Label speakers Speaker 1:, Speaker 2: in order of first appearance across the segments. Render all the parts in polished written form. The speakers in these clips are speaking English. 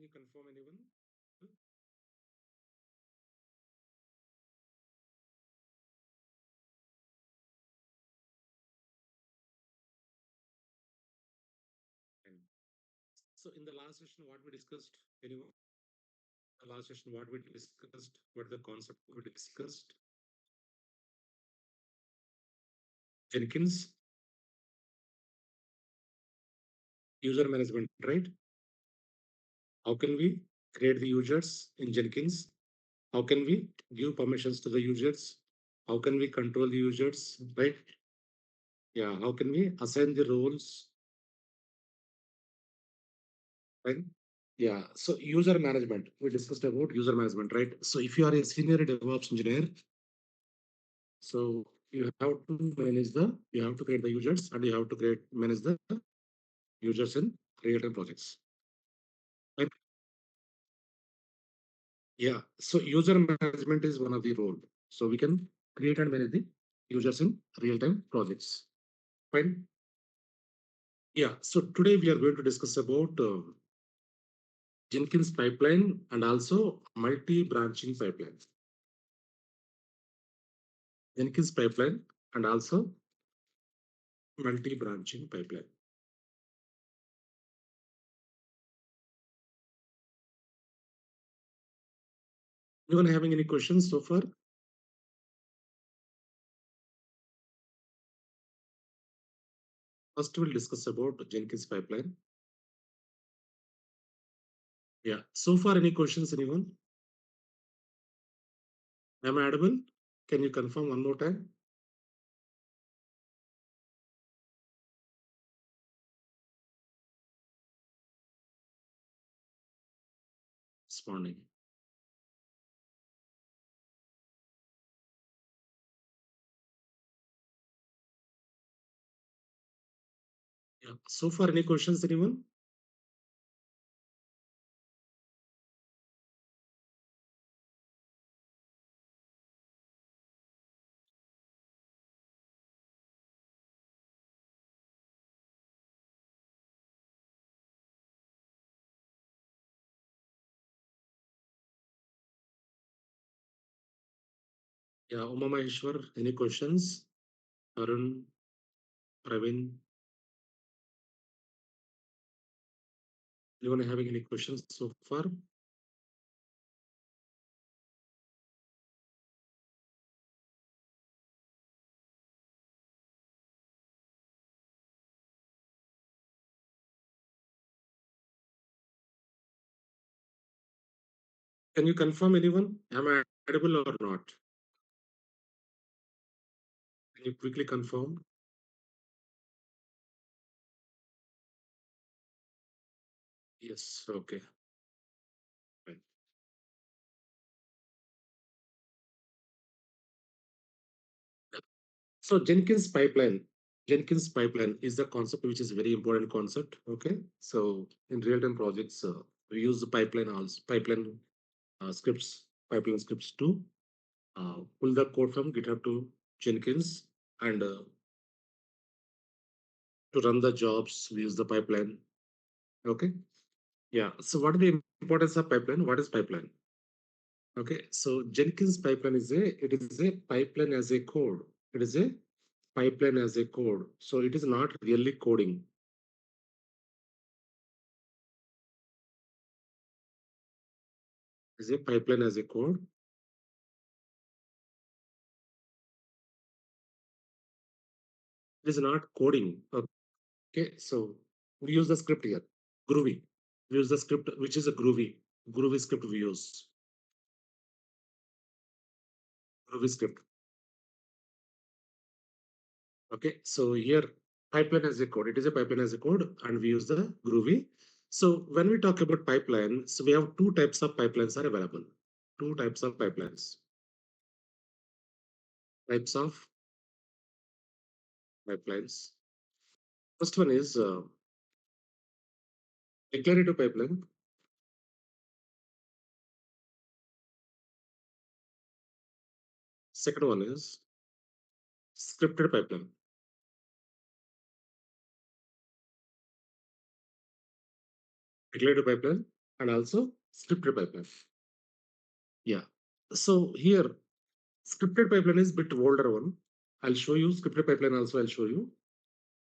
Speaker 1: you confirm anyone? Hmm? And so in the last session, what we discussed, anyone? The last session, what we discussed, what the concept we discussed, Jenkins, user management, right? How can we create the users in Jenkins? How can we give permissions to the users? How can we control the users, right? Yeah, how can we assign the roles, right? Yeah, so user management, we discussed about user management, right? So if you are a senior DevOps engineer, so you have to you have to create the users and you have to manage the users in real-time projects. Right? Yeah, so user management is one of the role. So we can create and manage the users in real-time projects. Fine. Yeah, so today we are going to discuss about Jenkins pipeline and also multi-branching pipeline. Jenkins pipeline and also multi-branching pipeline. Anyone having any questions so far? First, we'll discuss about Jenkins pipeline. Yeah. So far, any questions, anyone? Am I audible? Can you confirm one more time? Responding. Yeah. So far, any questions, anyone? Yeah. Uma Maheshwar, any questions? Arun, Praveen, anyone having any questions so far? Can you confirm anyone? Am I audible or not? Can you quickly confirm? Yes. Okay. Fine. So Jenkins pipeline is the concept which is very important concept. Okay. So in real-time projects, we use the pipeline scripts to pull the code from GitHub to Jenkins and to run the jobs. We use the pipeline. Okay. Yeah. So what is the importance of pipeline? What is pipeline? Okay. So Jenkins pipeline it is a pipeline as a code. It is a pipeline as a code. So it is not really coding. It is a pipeline as a code. It is not coding. Okay. So we use the script here. Groovy. We use the script, which is a Groovy script we use. Groovy script. Okay. So here pipeline as a code. It is a pipeline as a code, and we use the Groovy. So when we talk about pipeline, so we have two types of pipelines are available. Two types of pipelines. Types of pipelines. First one is declarative pipeline. Second one is scripted pipeline. Declarative pipeline. and also scripted pipeline. Yeah. So here, scripted pipeline is bit older one. I'll show you scripted pipeline also. I'll show you.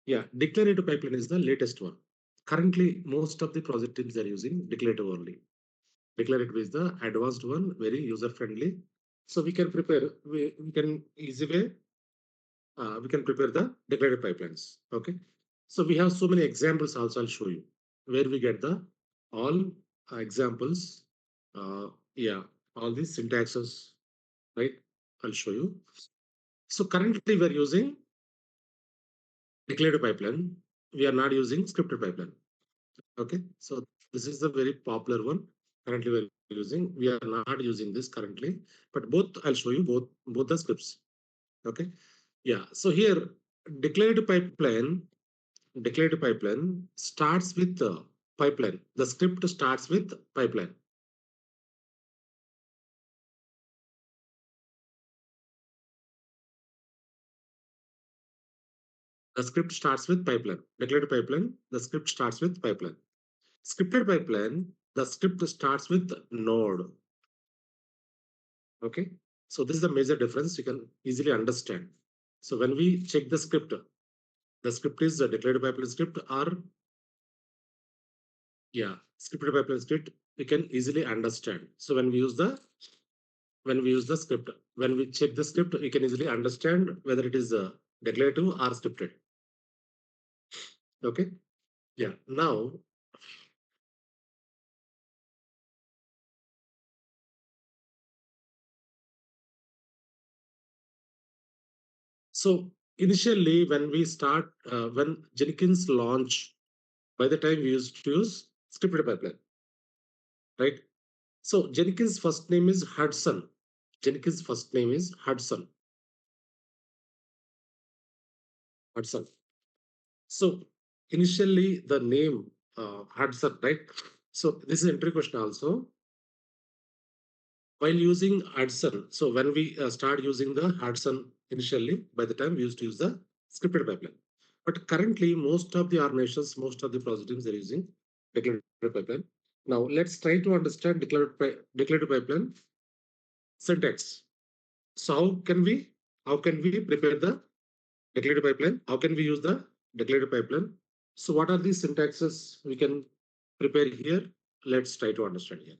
Speaker 1: Yeah, declarative pipeline is the latest one. Currently, most of the project teams are using declarative only. Declarative is the advanced one, very user friendly. So we can prepare. We can easy way. We can prepare the declarative pipelines. Okay. So we have so many examples also. I'll show you where we get the all examples. Yeah, all these syntaxes, right? I'll show you. So currently we're using declarative pipeline. We are not using scripted pipeline. Okay. So this is the very popular one. Currently we're using. We are not using this currently, but both I'll show you both the scripts. Okay. Yeah. So here declarative pipeline declarative pipeline starts with the pipeline. The script starts with pipeline. The script starts with pipeline. Declarative pipeline, the script starts with pipeline. Scripted pipeline, the script starts with node. Okay. So this is the major difference you can easily understand. So when we check the script is the declarative pipeline script or yeah, scripted pipeline script, you can easily understand. So when we use the script, when we check the script, we can easily understand whether it is declarative or scripted. Okay. Yeah. Now, so initially when Jenkins launch, by the time we used to use scripted pipeline, right? So Jenkins' first name is Hudson. Jenkins' first name is Hudson. Hudson. So initially the name Hudson, right? So this is entry question also. While using Hudson, so when we start using the Hudson initially, by the time we used to use the scripted pipeline. But currently, most of the organizations, most of the project teams are using declarative pipeline. Now, let's try to understand declarative pipeline syntax. So, how can we prepare the declarative pipeline? How can we use the declarative pipeline? So, what are the syntaxes we can prepare here? Let's try to understand here.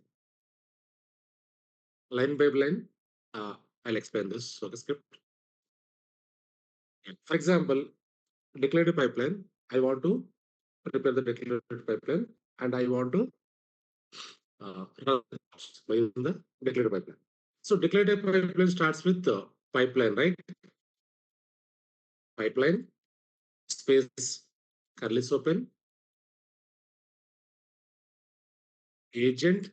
Speaker 1: Line by line, I'll explain this. So, the script. For example, declarative pipeline, I want to prepare the declarative pipeline and I want to run by using the declarative pipeline. So declarative pipeline starts with the pipeline, right? Pipeline, space, curly open, agent,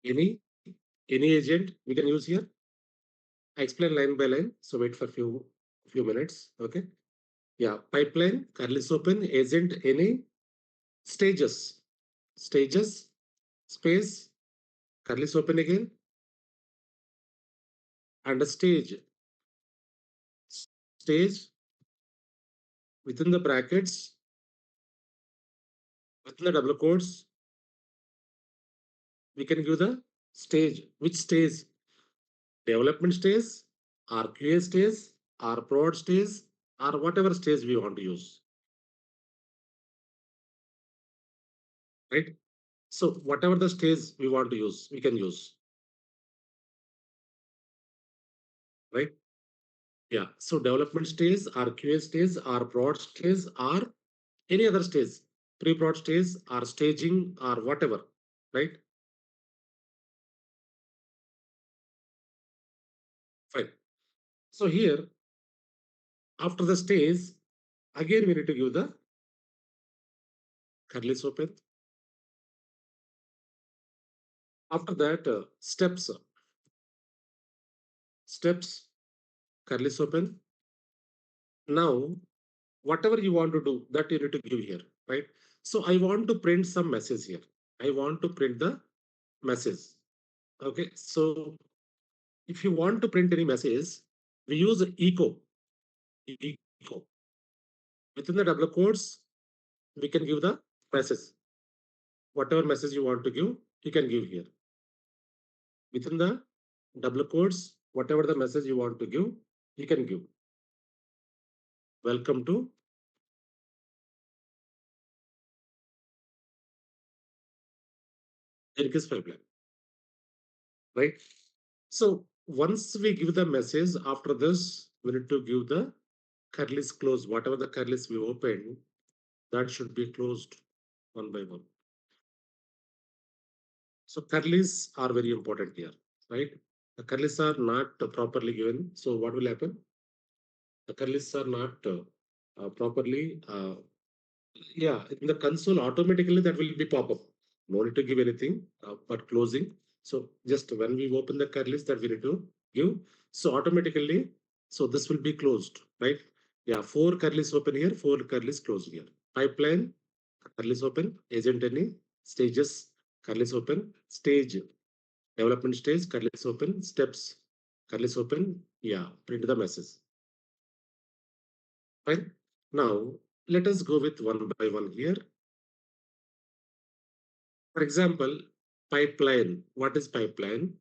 Speaker 1: any, any agent we can use here. I explain line by line. So wait for few minutes. Okay. Yeah. Pipeline, curly open, agent, any, stages, stages, space, curly open again, and a stage within the brackets, within the double quotes, we can give the stage, which stage, development stage, or QA stage, or prod stage, or whatever stage we want to use, right? So whatever the stage we want to use, we can use, right? Yeah. So development stage, or QA stage, or prod stage, or any other stage, pre-prod stage, or staging, or whatever, right? Fine. So here, after the stage, again we need to give the curly open. After that, steps, curly open. Now, whatever you want to do, that you need to give here, right? So I want to print some message here. I want to print the message. Okay. So if you want to print any message, we use echo. Echo. Within the double quotes, we can give the message. whatever message you want to give, you can give here. Within the double quotes, whatever the message you want to give, you can give. Welcome to Jenkins pipeline, right? So once we give the message, after this, we need to give the curly's close. Whatever the curly's we open, that should be closed one by one. So curly's are very important here, right? The curly's are not properly given. So what will happen? The curly's are not properly yeah, in the console, automatically that will be pop up. No need to give anything but closing. So just when we open the curly list that we need to give. So automatically, so this will be closed, right? Yeah, four curlies open here, four curlies closed here. Pipeline, curlies open, agent any, stages, curlies open, stage, development stage, curlies open, steps, curlies open, yeah, print the message. Fine. Now, let us go with one by one here. For example, pipeline. What is pipeline?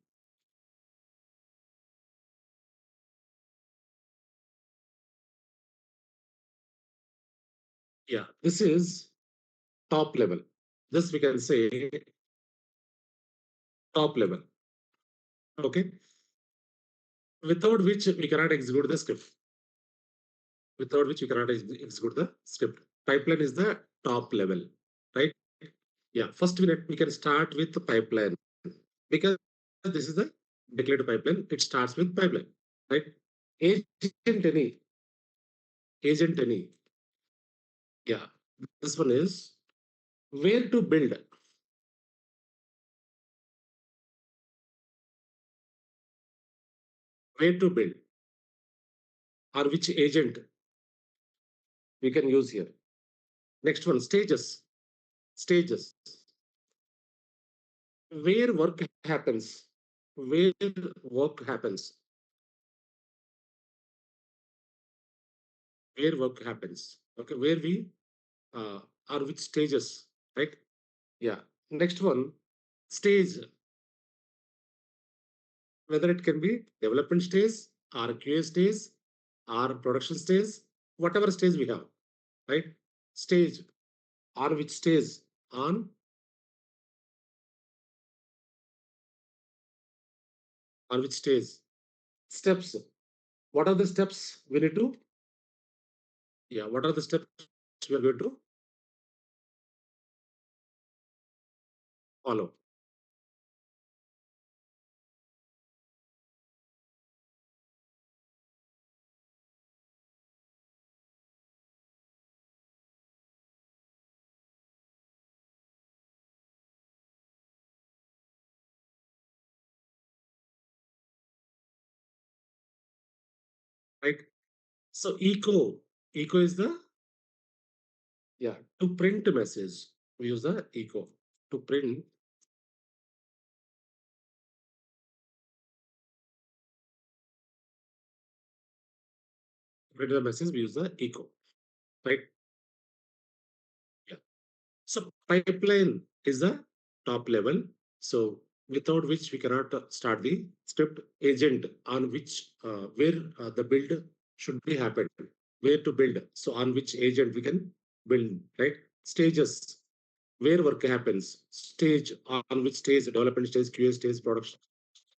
Speaker 1: Yeah, this is top level. This we can say top level. Okay. Without which we cannot execute the script. Without which we cannot execute the script. Pipeline is the top level, right? Yeah. First, we can start with the pipeline because this is the declared pipeline. It starts with pipeline, right? Agent any, agent any. Yeah. This one is where to build, where to build, or which agent we can use here. Next one, stages. Stages. Where work happens. Where work happens. Where work happens. Okay, where we are which stages, right? Yeah. Next one, stage. Whether it can be development stage or QA stage or production stage, whatever stage we have, right? Stage or which stage on which stage. Steps. What are the steps we need to? Yeah, what are the steps we are going to follow? Right? So echo is the yeah to print a message. We use the echo to print the message. We use the echo, right? Yeah. So pipeline is the top level. So without which we cannot start the script agent on which where the build should be happened. Where to build. So on which agent we can build, right? Stages where work happens, stage on which stage, development stage, QA stage, production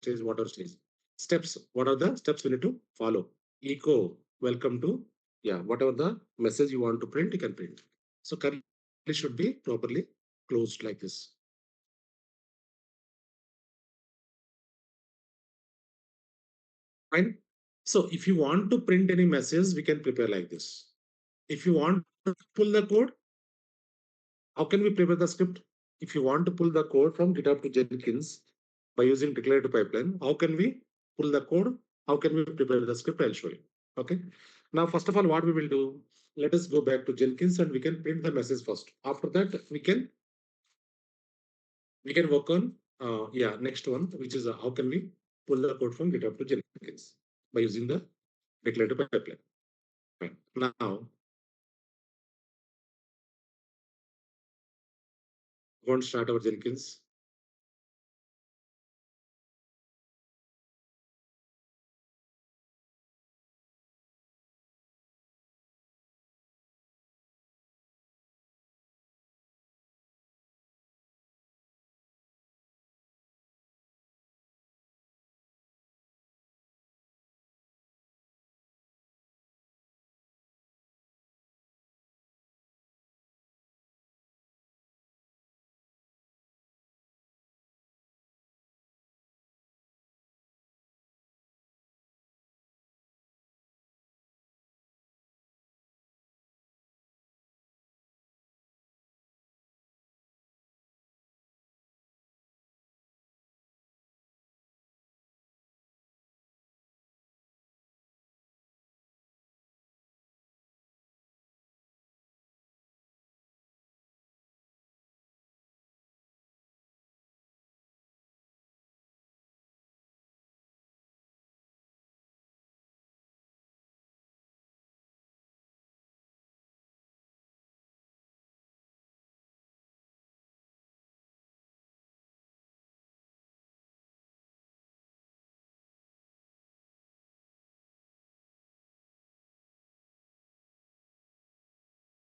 Speaker 1: stage, water stage. Steps, what are the steps we need to follow? Echo, welcome to, yeah, whatever the message you want to print, you can print. So curly should be properly closed like this. Fine. So if you want to print any message, we can prepare like this. If you want to pull the code, how can we prepare the script? If you want to pull the code from GitHub to Jenkins by using declarative pipeline, how can we pull the code? How can we prepare the script? I'll show you. Okay. Now, first of all, what we will do, let us go back to Jenkins and we can print the message first. After that, we can work on yeah next one, which is how can we pull the code from GitHub to Jenkins by using the declarative pipeline. Fine. Now, Want to start our Jenkins?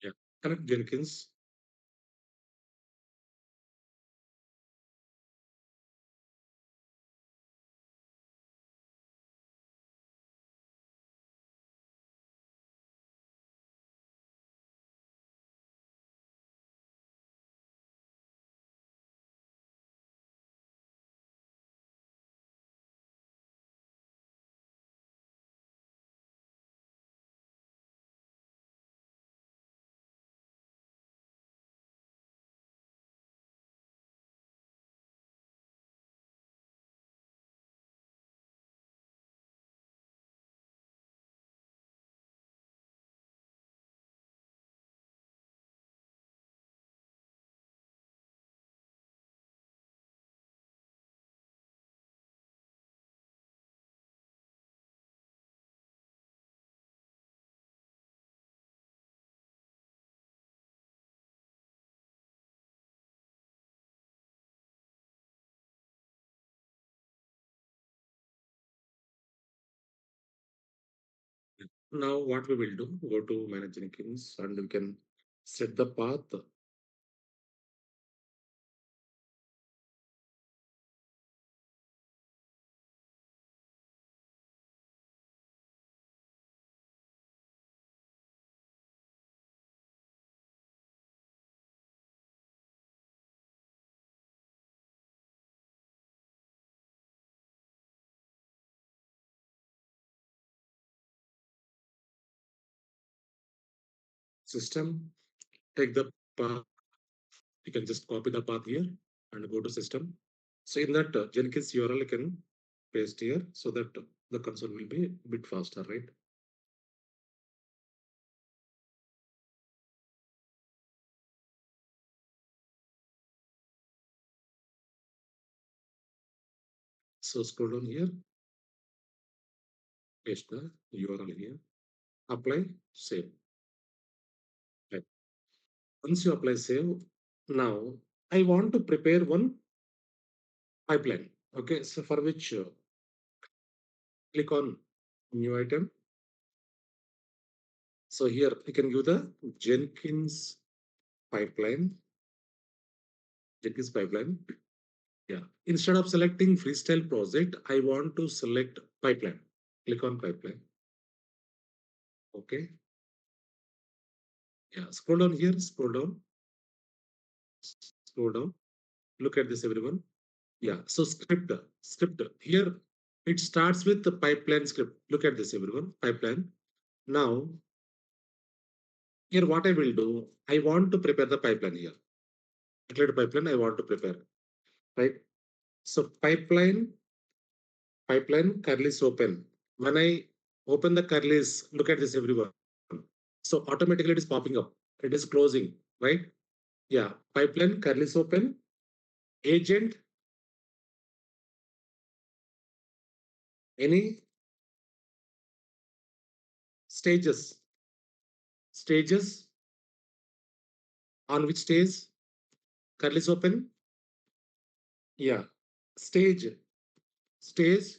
Speaker 1: Yeah. Connect Jenkins. Now, what we will do, go to Manage Jenkins and we can set the path. System, take the path. You can just copy the path here and go to system. So in that Jenkins URL, you can paste here so that the console will be a bit faster, right? So scroll down here, paste the URL here, apply, save. Right. Once you apply save, now I want to prepare one pipeline. Okay, so for which click on new item. So here you can give the Jenkins pipeline, Jenkins pipeline. Yeah. Instead of selecting freestyle project, I want to select pipeline. Click on pipeline. Okay. Yeah. Scroll down here, scroll down, scroll down. Look at this, everyone. Yeah. So script here, it starts with the pipeline script. Look at this, everyone. Pipeline. Now, here what I will do, I want to prepare the pipeline here. Declared pipeline, I want to prepare, right? So pipeline curly's open. When I open the curly's, look at this, everyone. So automatically it is popping up. It is closing, right? Yeah. Pipeline curly's open. Agent, any stages. Stages on which stage? curly open, yeah, stage, stage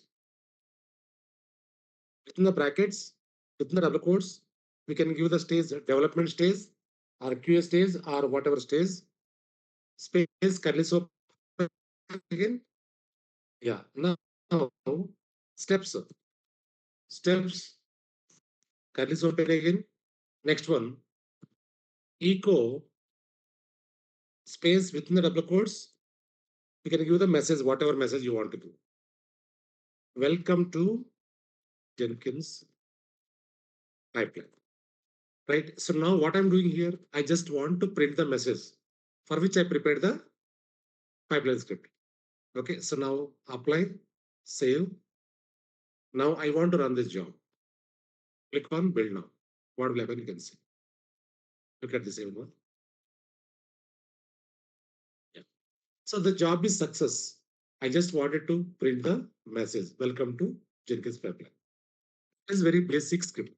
Speaker 1: within the brackets, within the double quotes, we can give the stage development stage or QA stage or whatever stage, space curly open again. Yeah, now steps, steps, curly open again. Next one, echo space within the double quotes. You can give the message, whatever message you want to do. Welcome to Jenkins pipeline. Right. So now what I'm doing here, I just want to print the message for which I prepared the pipeline script. Okay. So now apply, save. Now I want to run this job. Click on build now. What will happen? You can see. Look at this everyone. Yeah. So the job is success. I just wanted to print the message. Welcome to Jenkins pipeline. It's very basic script.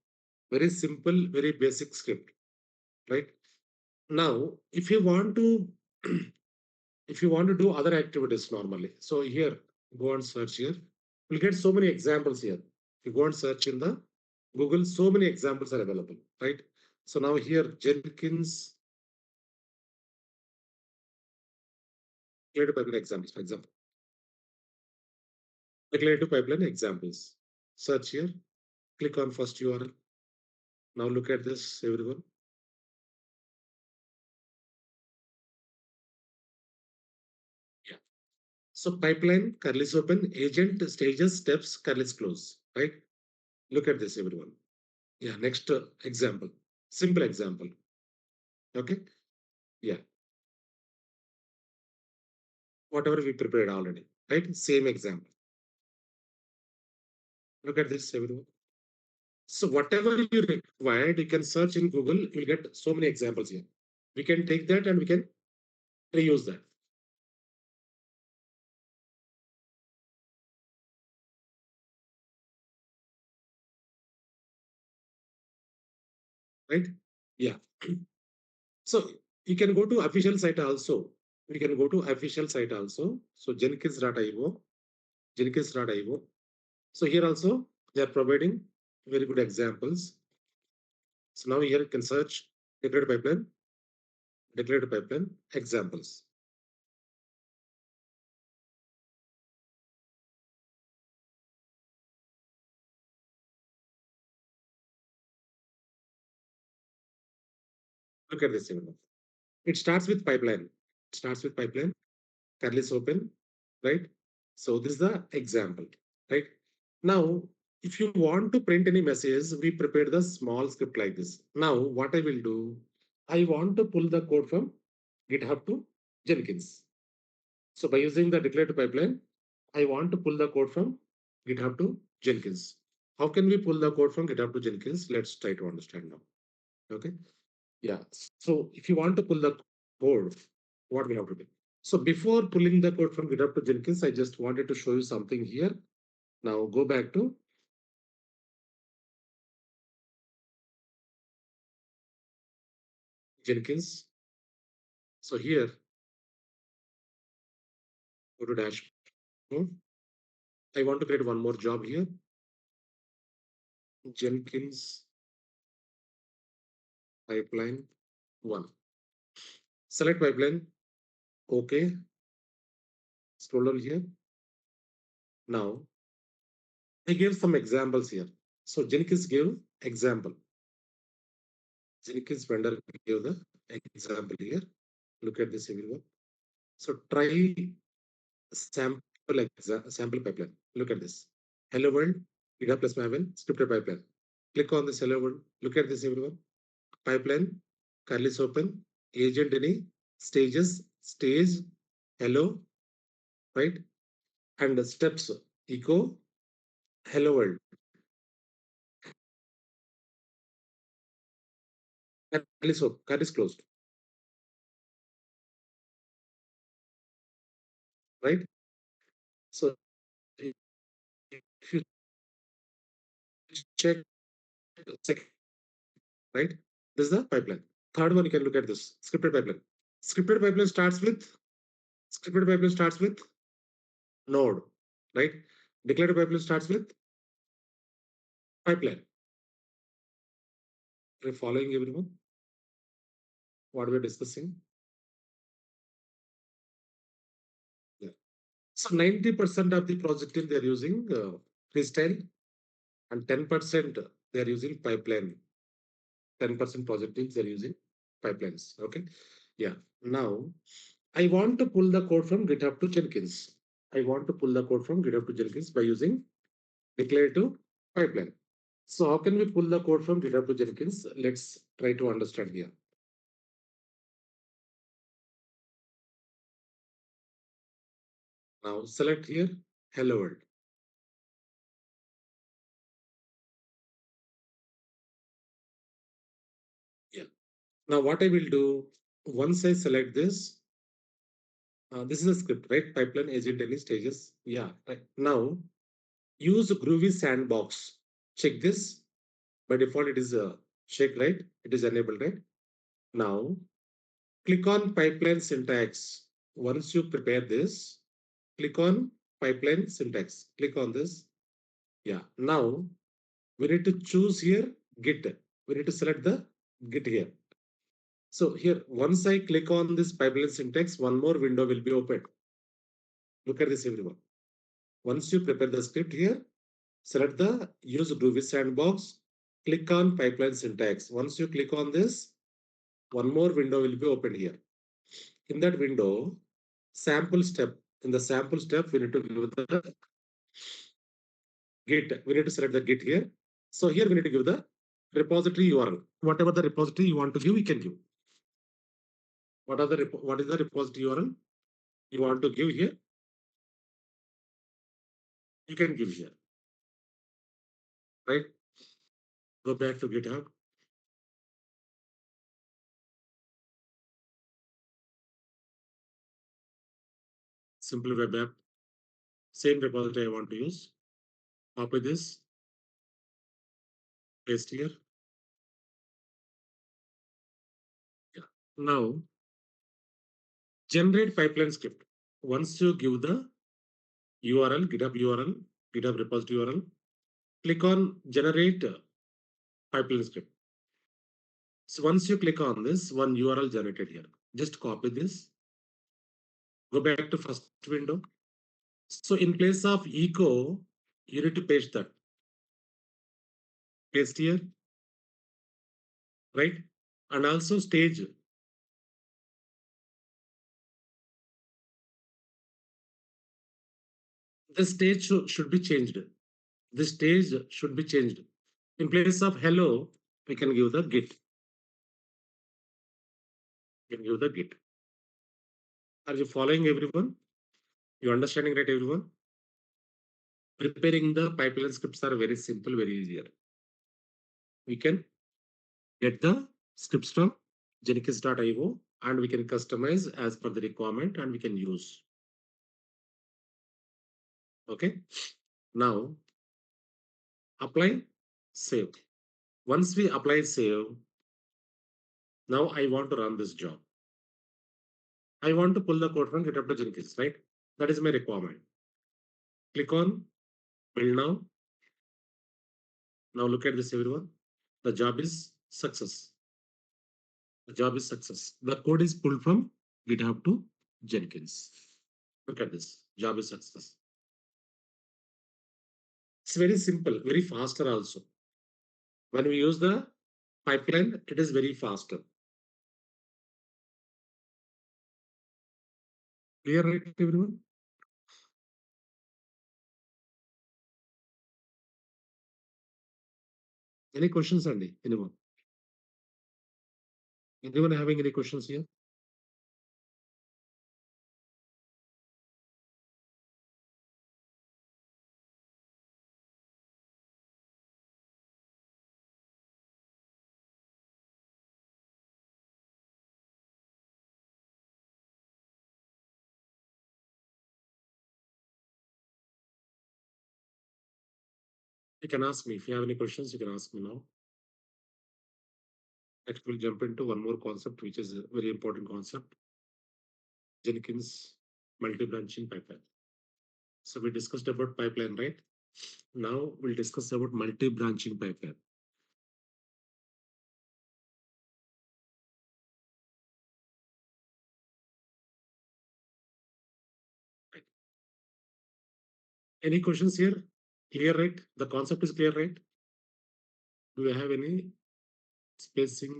Speaker 1: Very simple, very basic script. Right. Now, if you want to if you want to do other activities normally, so here, go and search here. You'll get so many examples here. If you go and search in the Google, so many examples are available, right? So now here, Jenkins declarative pipeline examples, for example. Declarative pipeline examples. Search here, click on first URL. Now look at this, everyone. Yeah. So pipeline, curly's open, agent, stages, steps, curly's close, right? Look at this, everyone. Yeah, next example. Simple example. Okay. Yeah. Whatever we prepared already, right? Same example. Look at this, everyone. So whatever you required, you can search in Google. You'll get so many examples here. We can take that and we can reuse that, right? Yeah. So you can go to official site also. We can go to official site also. So Jenkins.io, Jenkins.io. So here also they are providing very good examples. So now here you can search declared pipeline examples. Look at this. It starts with pipeline. It starts with pipeline. Curly is open, right? So this is the example, right? Now, if you want to print any message, we prepared the small script like this. Now, what I will do, I want to pull the code from GitHub to Jenkins. So by using the declarative pipeline, I want to pull the code from GitHub to Jenkins. How can we pull the code from GitHub to Jenkins? Let's try to understand now. Okay. Yeah. So if you want to pull the code, what we have to do? So before pulling the code from GitHub to Jenkins, I just wanted to show you something here. Now go back to Jenkins. So here, go to dashboard. I want to create one more job here. Jenkins pipeline one. Select pipeline. Okay. Scroll down here. Now I gave some examples here. So Jenkins gave example. Jenkins vendor gave the example here. Look at this everyone. So try sample pipeline. Look at this. Hello world, GitHub plus Maven, scripted pipeline. Click on this hello world. Look at this everyone. Pipeline, curly is open, agent any, stages, stage, hello, right? And the steps, echo, hello world. Curly is closed, right? So if you check second, right? This is the pipeline. Third one, you can look at this scripted pipeline. Scripted pipeline starts with scripted pipeline starts with node, right? Declarative pipeline starts with pipeline. Are you following everyone? What we're discussing? Yeah. So 90% of the project team they're using freestyle, and 10% they're using pipeline. 10% project teams they're using pipelines. Okay. Yeah. Now I want to pull the code from GitHub to Jenkins. I want to pull the code from GitHub to Jenkins by using declarative pipeline. So how can we pull the code from GitHub to Jenkins? Let's try to understand here. Now select here hello world. Yeah. Now what I will do, once I select this is a script, right? Pipeline agent any stages. Yeah. Right. Now use Groovy sandbox. Check this. By default, it is check, right? It is enabled, right? Now click on pipeline syntax. Once you prepare this, click on pipeline syntax. Click on this. Yeah. Now we need to choose here Git. We need to select the Git here. So here, once I click on this pipeline syntax, one more window will be opened. Look at this, everyone. Once you prepare the script here, select the use Groovy sandbox, click on pipeline syntax. Once you click on this, one more window will be opened here. In that window, sample step. In the sample step, we need to give the Git. We need to select the Git here. So here we need to give the repository URL. Whatever the repository you want to give, you can give. What is the repository URL you want to give here? You can give here, right? Go back to GitHub. Simple web app. Same repository I want to use. Copy this, paste here. Yeah. Now generate pipeline script. Once you give the URL, GitHub repository URL, click on generate pipeline script. So once you click on this, one URL generated here. Just copy this, go back to first window. So in place of echo, you need to paste that. Paste here, right? And also stage. The stage should be changed. The stage should be changed. In place of hello, we can give the git. We can give the git. Are you following everyone? You understanding right, everyone? Preparing the pipeline scripts are very simple, very easier. We can get the scripts from jenkins.io and we can customize as per the requirement and we can use. Okay. Now apply, save. Once we apply save, now I want to run this job. I want to pull the code from GitHub to Jenkins, right? That is my requirement. Click on build now. Now look at this, everyone. The job is success. The job is success. The code is pulled from GitHub to Jenkins. Look at this. Job is success. It's very simple, very faster also. When we use the pipeline, it is very faster. Clear, right, everyone? Any questions, Andy? Anyone? Anyone having any questions here? You can ask me. If you have any questions, you can ask me now. Next, we'll jump into one more concept, which is a very important concept. Jenkins multi-branching pipeline. So we discussed about pipeline, right? Now we'll discuss about multi-branching pipeline. Right. Any questions here? Clear, right? The concept is clear, right? Do you have any spacing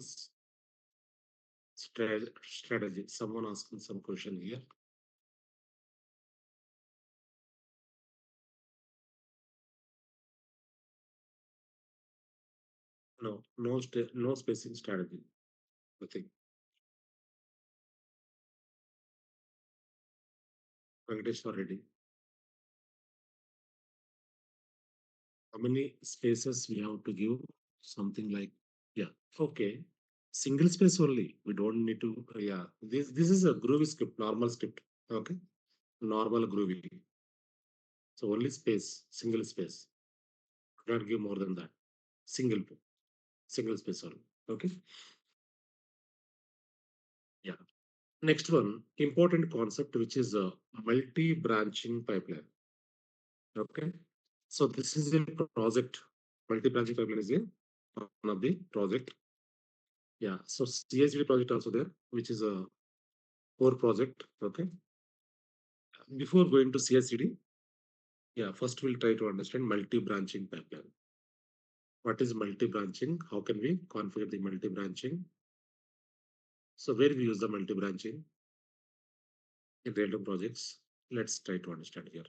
Speaker 1: strategy? Someone asking some question here. No, no spacing strategy. Nothing. Venkatesh already. How many spaces we have to give? Something like, yeah, okay. Single space only. We don't need to, yeah. This is a groovy script, normal script. Okay. Normal groovy. So only space, single space. Do not give more than that. Single, single space only. Okay. Yeah. Next one, important concept, which is a multi-branching pipeline. Okay. So this is a project. Multi-branching pipeline is a one of the project. Yeah. So CSD project also there, which is a core project. Okay. Before going to CSD, yeah, first we'll try to understand multi-branching pipeline. What is multi-branching? How can we configure the multi-branching? So where we use the multi-branching in real-time projects? Let's try to understand here.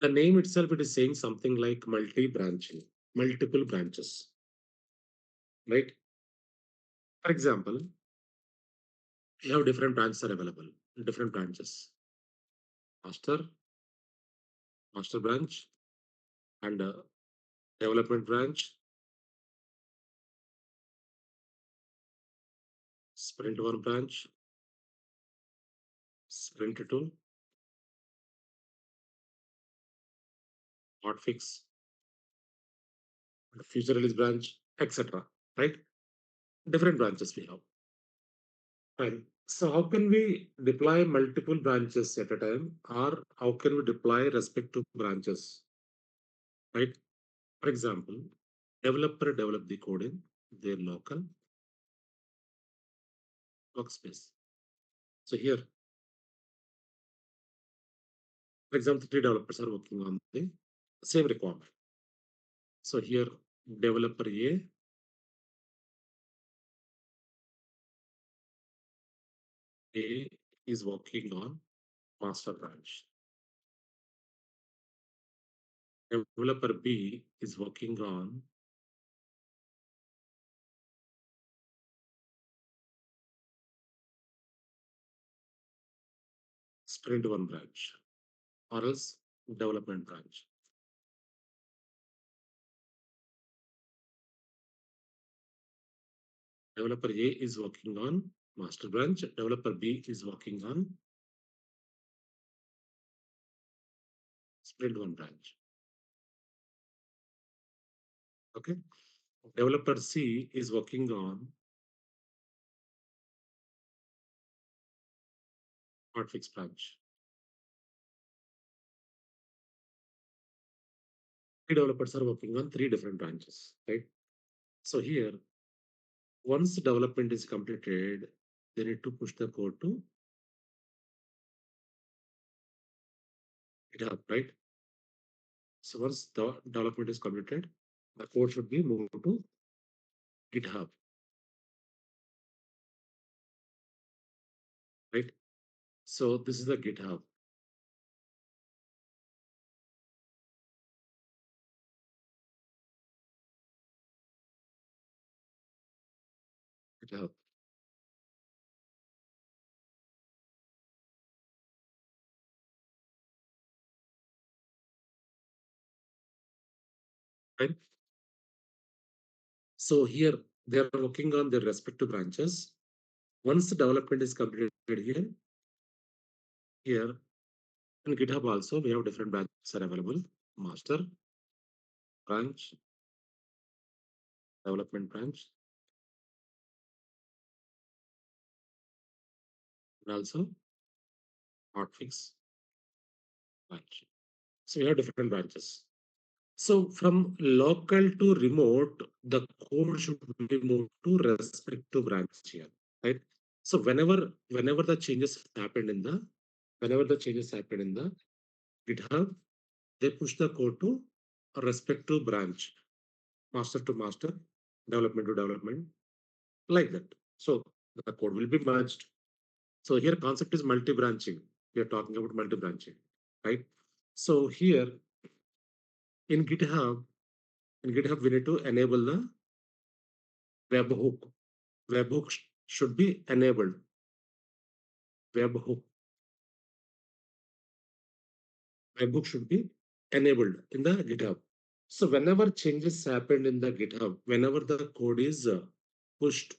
Speaker 1: The name itself, it is saying something like multi-branching, multiple branches, right? For example, you have different branches are available, different branches, master, master branch, and development branch, sprint one branch, sprint two, hotfix, future release branch, etc. Right? Different branches we have. Fine. So how can we deploy multiple branches at a time, or how can we deploy respective branches? Right? For example, developer develop the code in their local workspace. So here, for example, three developers are working on the same requirement. So here, developer A is working on master branch. Developer B is working on sprint one branch, or else development branch. Developer A is working on master branch. Developer B is working on sprint one branch. Okay. Developer C is working on hotfix branch. Three developers are working on three different branches, right? So here, once development is completed, they need to push the code to GitHub, right? So once the development is completed, the code should be moved to GitHub, right? So this is the GitHub. GitHub. right? So here they are working on their respective branches. Once the development is completed here in GitHub also we have different branches are available. Master branch, development branch, and also hotfix branch. So we have different branches. So from local to remote, the code should be moved to respective branch here, right? So whenever the changes happened in the whenever the changes happen in the GitHub, they push the code to a respective branch, master to master, development to development, like that. So the code will be merged. So here concept is multi-branching. We are talking about multi-branching, right? So here in GitHub, we need to enable the webhook. Webhook should be enabled. Webhook. Webhook should be enabled in the GitHub. So whenever changes happen in the GitHub, whenever the code is pushed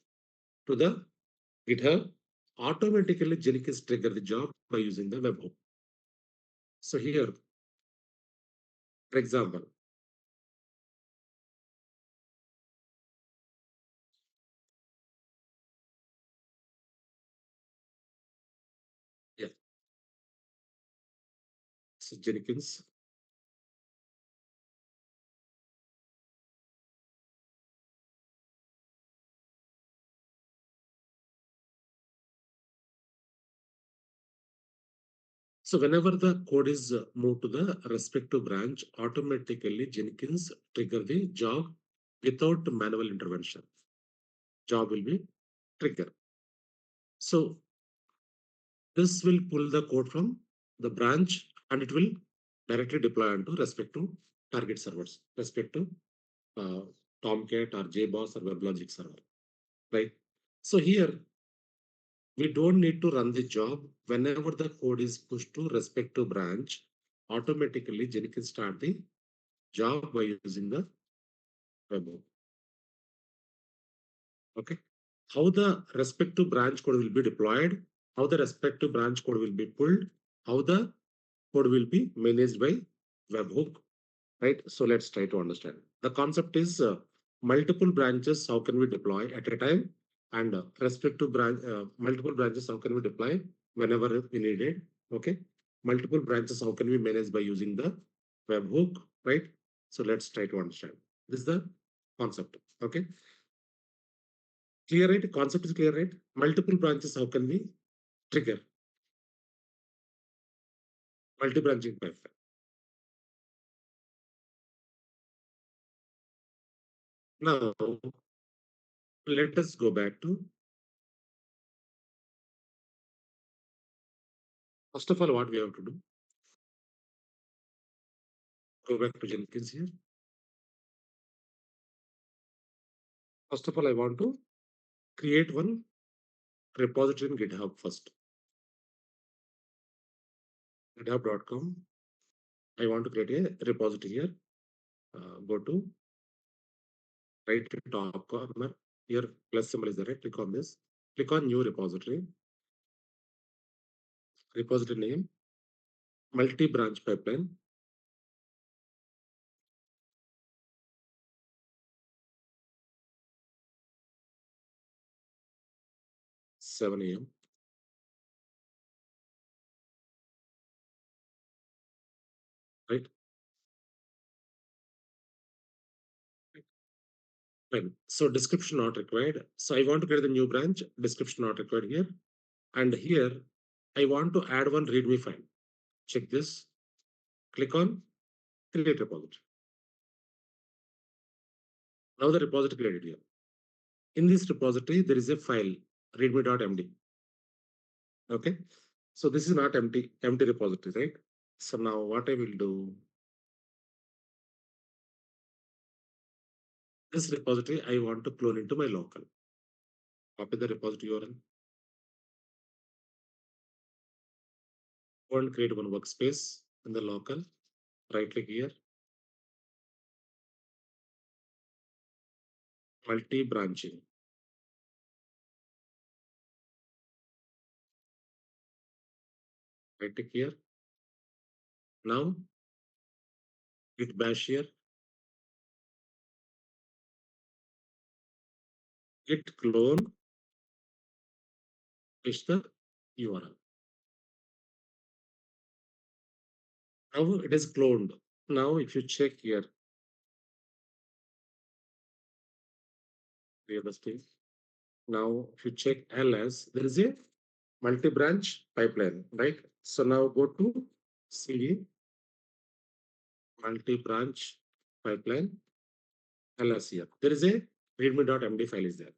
Speaker 1: to the GitHub, automatically Jenkins trigger the job by using the webhook. So here, for example, yeah, so Jenkins. So whenever the code is moved to the respective branch, automatically Jenkins trigger the job without manual intervention. Job will be trigger. So this will pull the code from the branch and it will directly deploy onto respective target servers, respective uh, Tomcat or JBoss or WebLogic server, right? So here we don't need to run the job. Whenever the code is pushed to respective branch, automatically Jenkins start the job by using the webhook. Okay. How the respective branch code will be deployed, how the respective branch code will be pulled, how the code will be managed by webhook, right? So let's try to understand. The concept is multiple branches, how can we deploy at a time? And multiple branches, how can we deploy whenever we need it? Okay. Multiple branches, how can we manage by using the webhook, right? So let's try to understand. This is the concept. Okay. Clear, right? Concept is clear, right? Multiple branches, how can we trigger multi-branching pipeline? Now, let us go back to, first of all, what we have to do. Go back to Jenkins here. First of all, I want to create one repository in GitHub first. GitHub.com. I want to create a repository here. Go to right top corner. Here, plus symbol is there, right? Click on this. Click on new repository. Repository name, multi-branch pipeline, 7 a.m. Right? Fine. So description not required. So I want to create the new branch. Description not required here. And here, I want to add one README file. Check this. Click on create repository. Now the repository created here. In this repository, there is a file readme.md. Okay. So this is not empty repository, right? So now what I will do, this repository I want to clone into my local. Copy the repository URL. Go and create one workspace in the local. Right click here. multi-branching. I take here. Now git bash here, git clone, paste the URL. Now it is cloned. Now if you check here, the other stage. Now if you check ls, there is a multi-branch pipeline, right? So now go to cd multi-branch pipeline ls here. There is a readme.md file is there.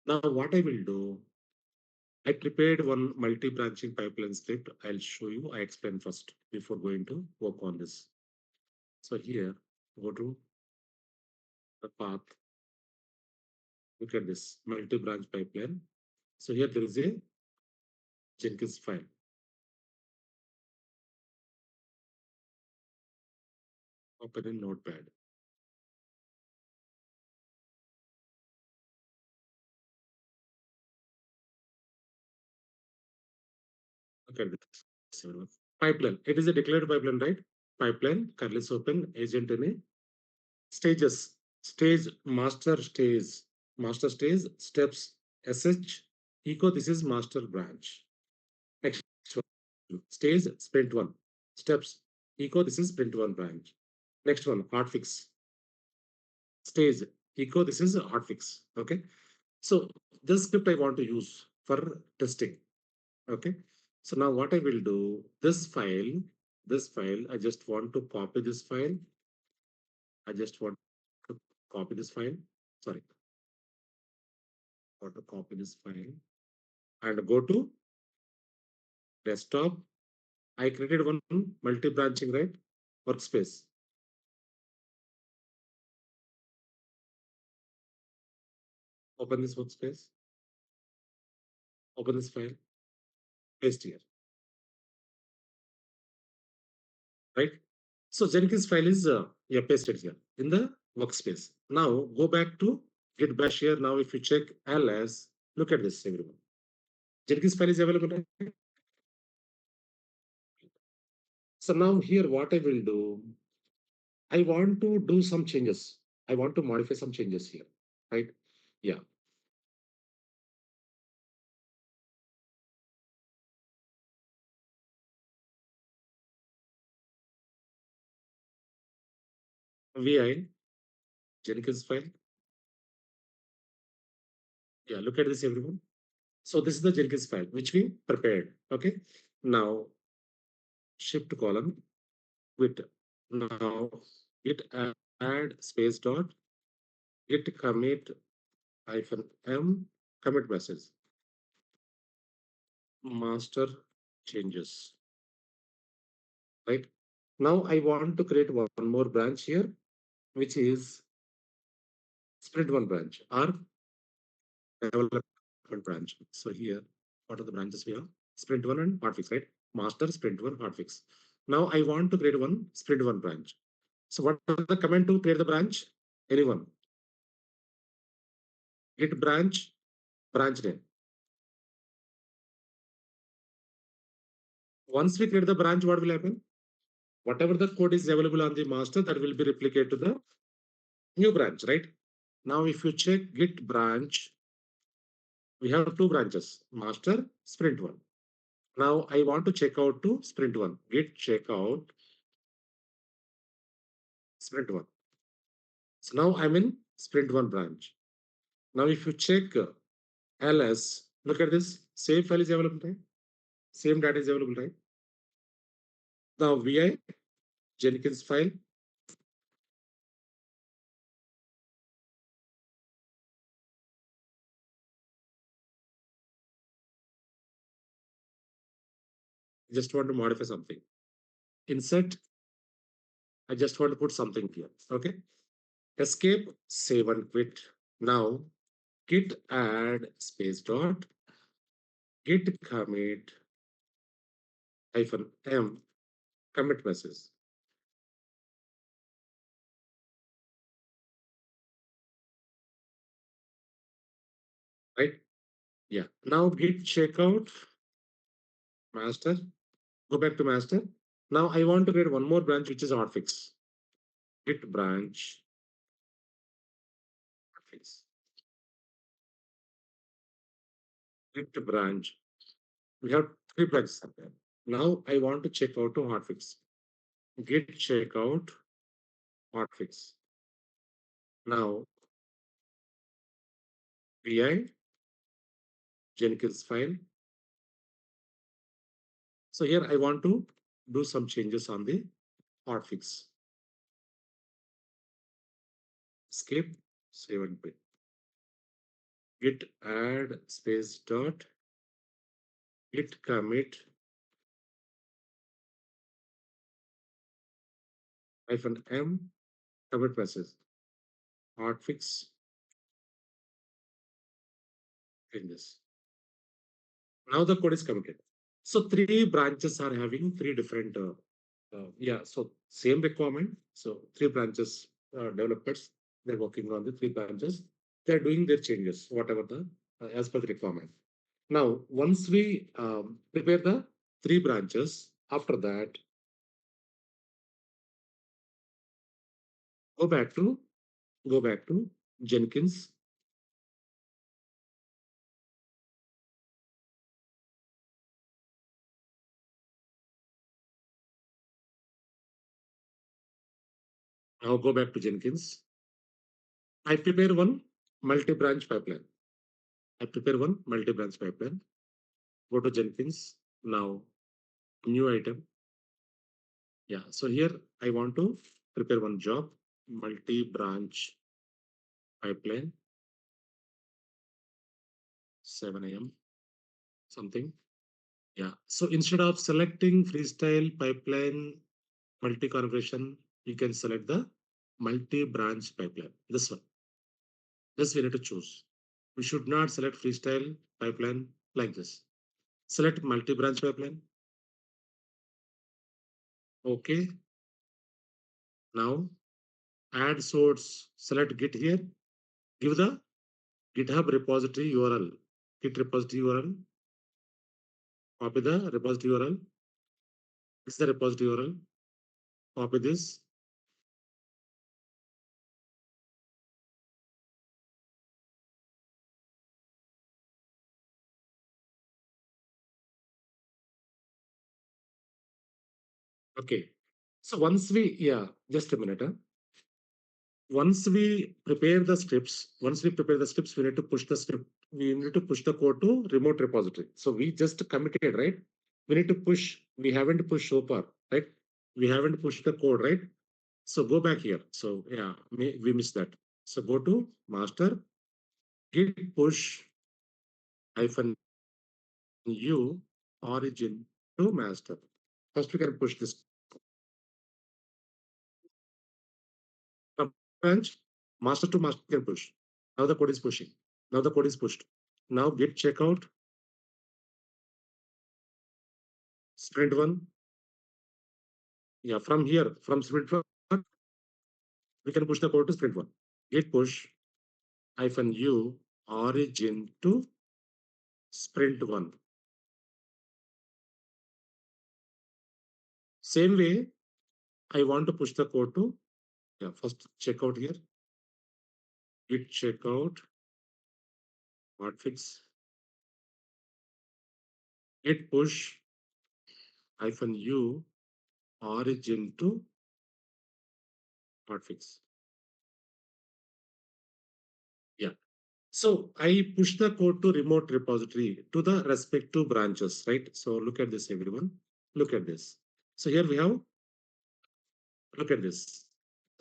Speaker 1: Now what I will do, I prepared one multi-branching pipeline script. I'll show you. I explain first before going to work on this. So here, go to the path. Look at this multi-branch pipeline. So here there is a Jenkins file. Open in Notepad. Look at this. Pipeline. It is a declared pipeline, right? Pipeline, curly open, agent in a stages. Stage, master stage, steps, SH, echo. This is master branch. Next one, stage, sprint one, steps, echo. This is sprint one branch. Next one, hotfix, stage, echo. This is a hotfix. Okay. So this script I want to use for testing. Okay. So now what I will do, this file, I just want to copy this file. I just want to copy this file. Sorry, want to copy this file and go to desktop. I created one multi-branching, right? Workspace. Open this workspace. Open this file. Paste here, right? So Jenkins file is pasted here in the workspace. Now go back to git bash here. Now if you check ls, look at this, everyone. Jenkins file is available. Right? So now here what I will do, I want to do some changes. I want to modify some changes here, right? Yeah, vi Jenkins file. Yeah, look at this, everyone. So this is the Jenkins file which we prepared. Okay. Now shift column with now git add space dot git commit hyphen m commit message master changes. Right. Now I want to create one more branch here, which is sprint one branch or development branch. So here, what are the branches we have? Sprint one and hotfix, right? Master sprint one hotfix. Now I want to create one sprint one branch. So what are the command to create the branch? Anyone? Git branch name. Once we create the branch, what will happen? Whatever the code is available on the master, that will be replicated to the new branch, right? Now, if you check git branch, we have two branches, master, sprint one. Now I want to check out to sprint one. Git checkout sprint one. So now I'm in sprint one branch. Now if you check ls, look at this. Same file is available, right? Same data is available, right? Now vi Jenkins file. Just want to modify something. Insert. I just want to put something here. Okay. Escape, save and quit. Now git add space dot git commit hyphen m commit message. Yeah. Now git checkout master. Go back to master. Now I want to create one more branch, which is hotfix. Git branch hotfix. Git branch. We have three branches up there. Now I want to check out to hotfix. Git checkout hotfix. Now vi Jenkins file. So here I want to do some changes on the hotfix. Escape, save and quit. Git add space dot git commit hyphen m commit message hotfix changes. Now the code is committed. So three branches are having three different yeah, so same requirement. So three branches developers, they're working on the three branches. They're doing their changes, whatever the as per the requirement. Now, once we prepare the three branches, after that, go back to go back to Jenkins. Now go back to Jenkins. I prepare one multi-branch pipeline. I prepare one multi-branch pipeline. Go to Jenkins. Now, new item. Yeah. So here I want to prepare one job, multi-branch pipeline, 7 a.m. something. Yeah. So instead of selecting freestyle pipeline multi-configuration, you can select the multi-branch pipeline. This one. This we need to choose. We should not select freestyle pipeline like this. Select multi-branch pipeline. Okay. Now add source. Select Git here. Give the GitHub repository URL. Git repository URL. Copy the repository URL. This is the repository URL. Copy this. Okay. So once we, yeah, just a minute. Once we prepare the scripts, we need to push the script. We need to push the code to remote repository. So we just committed, right? We need to push. We haven't pushed so far, right? We haven't pushed the code, right? So go back here. So yeah, we missed that. So go to master, git push hyphen u origin to master. First, we can push this from branch, master to master can push. Now the code is pushing. Now the code is pushed. Now git checkout, sprint one. Yeah, from here, from sprint one, we can push the code to sprint one. Git push hyphen u origin to sprint one. Same way, I want to push the code to, yeah, first checkout here. Git checkout, hotfix, git push hyphen u origin to hotfix. Yeah. So I push the code to remote repository to the respective branches, right? So look at this, everyone. Look at this. So here we have, look at this.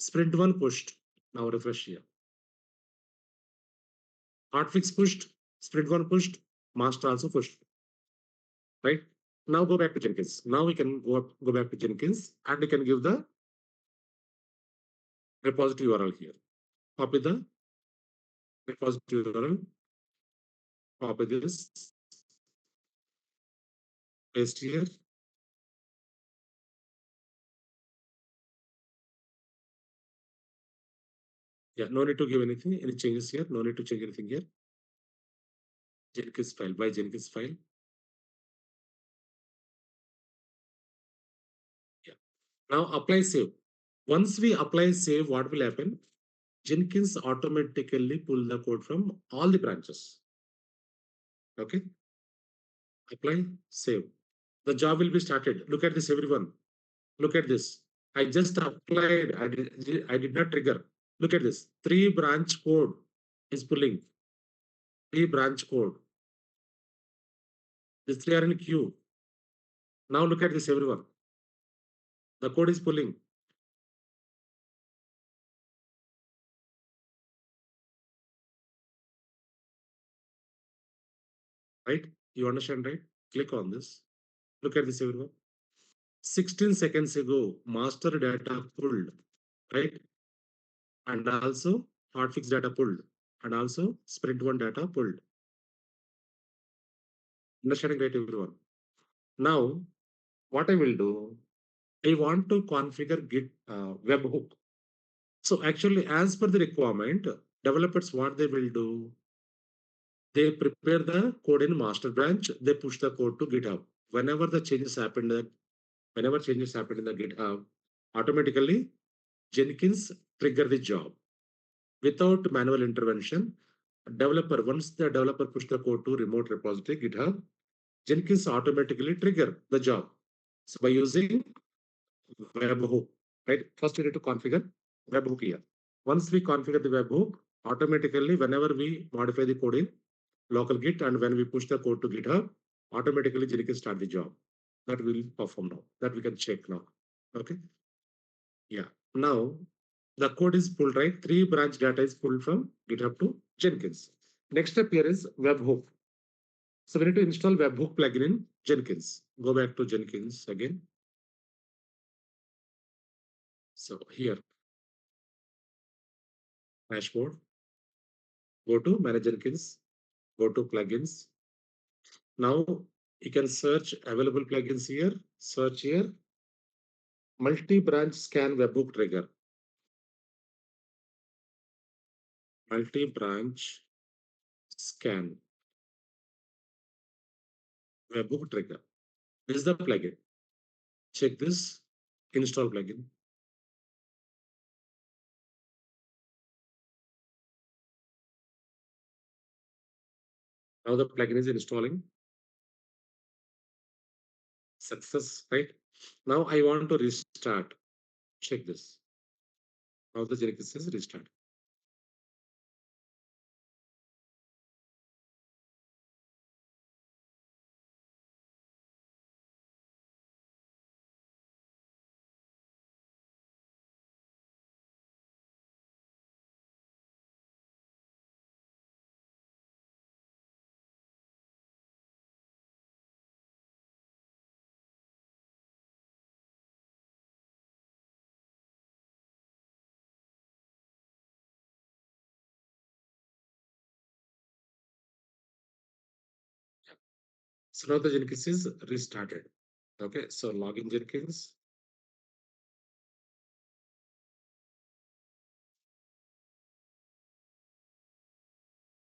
Speaker 1: Sprint one pushed. Now refresh here. Hotfix pushed. Sprint one pushed. Master also pushed. Right? Now go back to Jenkins. Now we can go back to Jenkins and we can give the repository URL here. Copy the repository URL. Copy this. Paste here. Yeah, no need to give anything, any changes here. No need to change anything here. Jenkins file. By Jenkins file. Yeah. Now apply save. Once we apply save, what will happen? Jenkins automatically pull the code from all the branches. Okay. Apply save. The job will be started. Look at this, everyone. Look at this. I just applied. I did not trigger. Look at this. Three branch code is pulling. Three branch code. These three are in queue. Now look at this, everyone. The code is pulling, right? You understand, right? Click on this. Look at this, everyone. 16 seconds ago, master data pulled, right? And also hotfix data pulled. And also sprint one data pulled. Understanding, right, everyone? Now, what I will do, I want to configure Git webhook. So actually, as per the requirement, developers, what they will do, they prepare the code in master branch, they push the code to GitHub. Whenever the changes happen, whenever changes happen in the GitHub, automatically Jenkins trigger the job without manual intervention. Developer, once the developer push the code to remote repository GitHub, Jenkins automatically trigger the job. So by using webhook, right? First, we need to configure webhook here. Once we configure the webhook, automatically, whenever we modify the code in local Git and when we push the code to GitHub, automatically Jenkins start the job. That will perform now. That we can check now. Okay. Yeah. Now the code is pulled, right? Three branch data is pulled from GitHub to Jenkins. Next step here is webhook. So we need to install webhook plugin in Jenkins. Go back to Jenkins again. So here, dashboard, go to Manage Jenkins, go to plugins. Now you can search available plugins here, search here, multi-branch scan webhook trigger, multi-branch scan webhook trigger. This is the plugin. Check this, install plugin. Now the plugin is installing. Success, right? Now I want to restart. Check this. Now the Jenkins says restart. So now the Jenkins is restarted. Okay, so login Jenkins.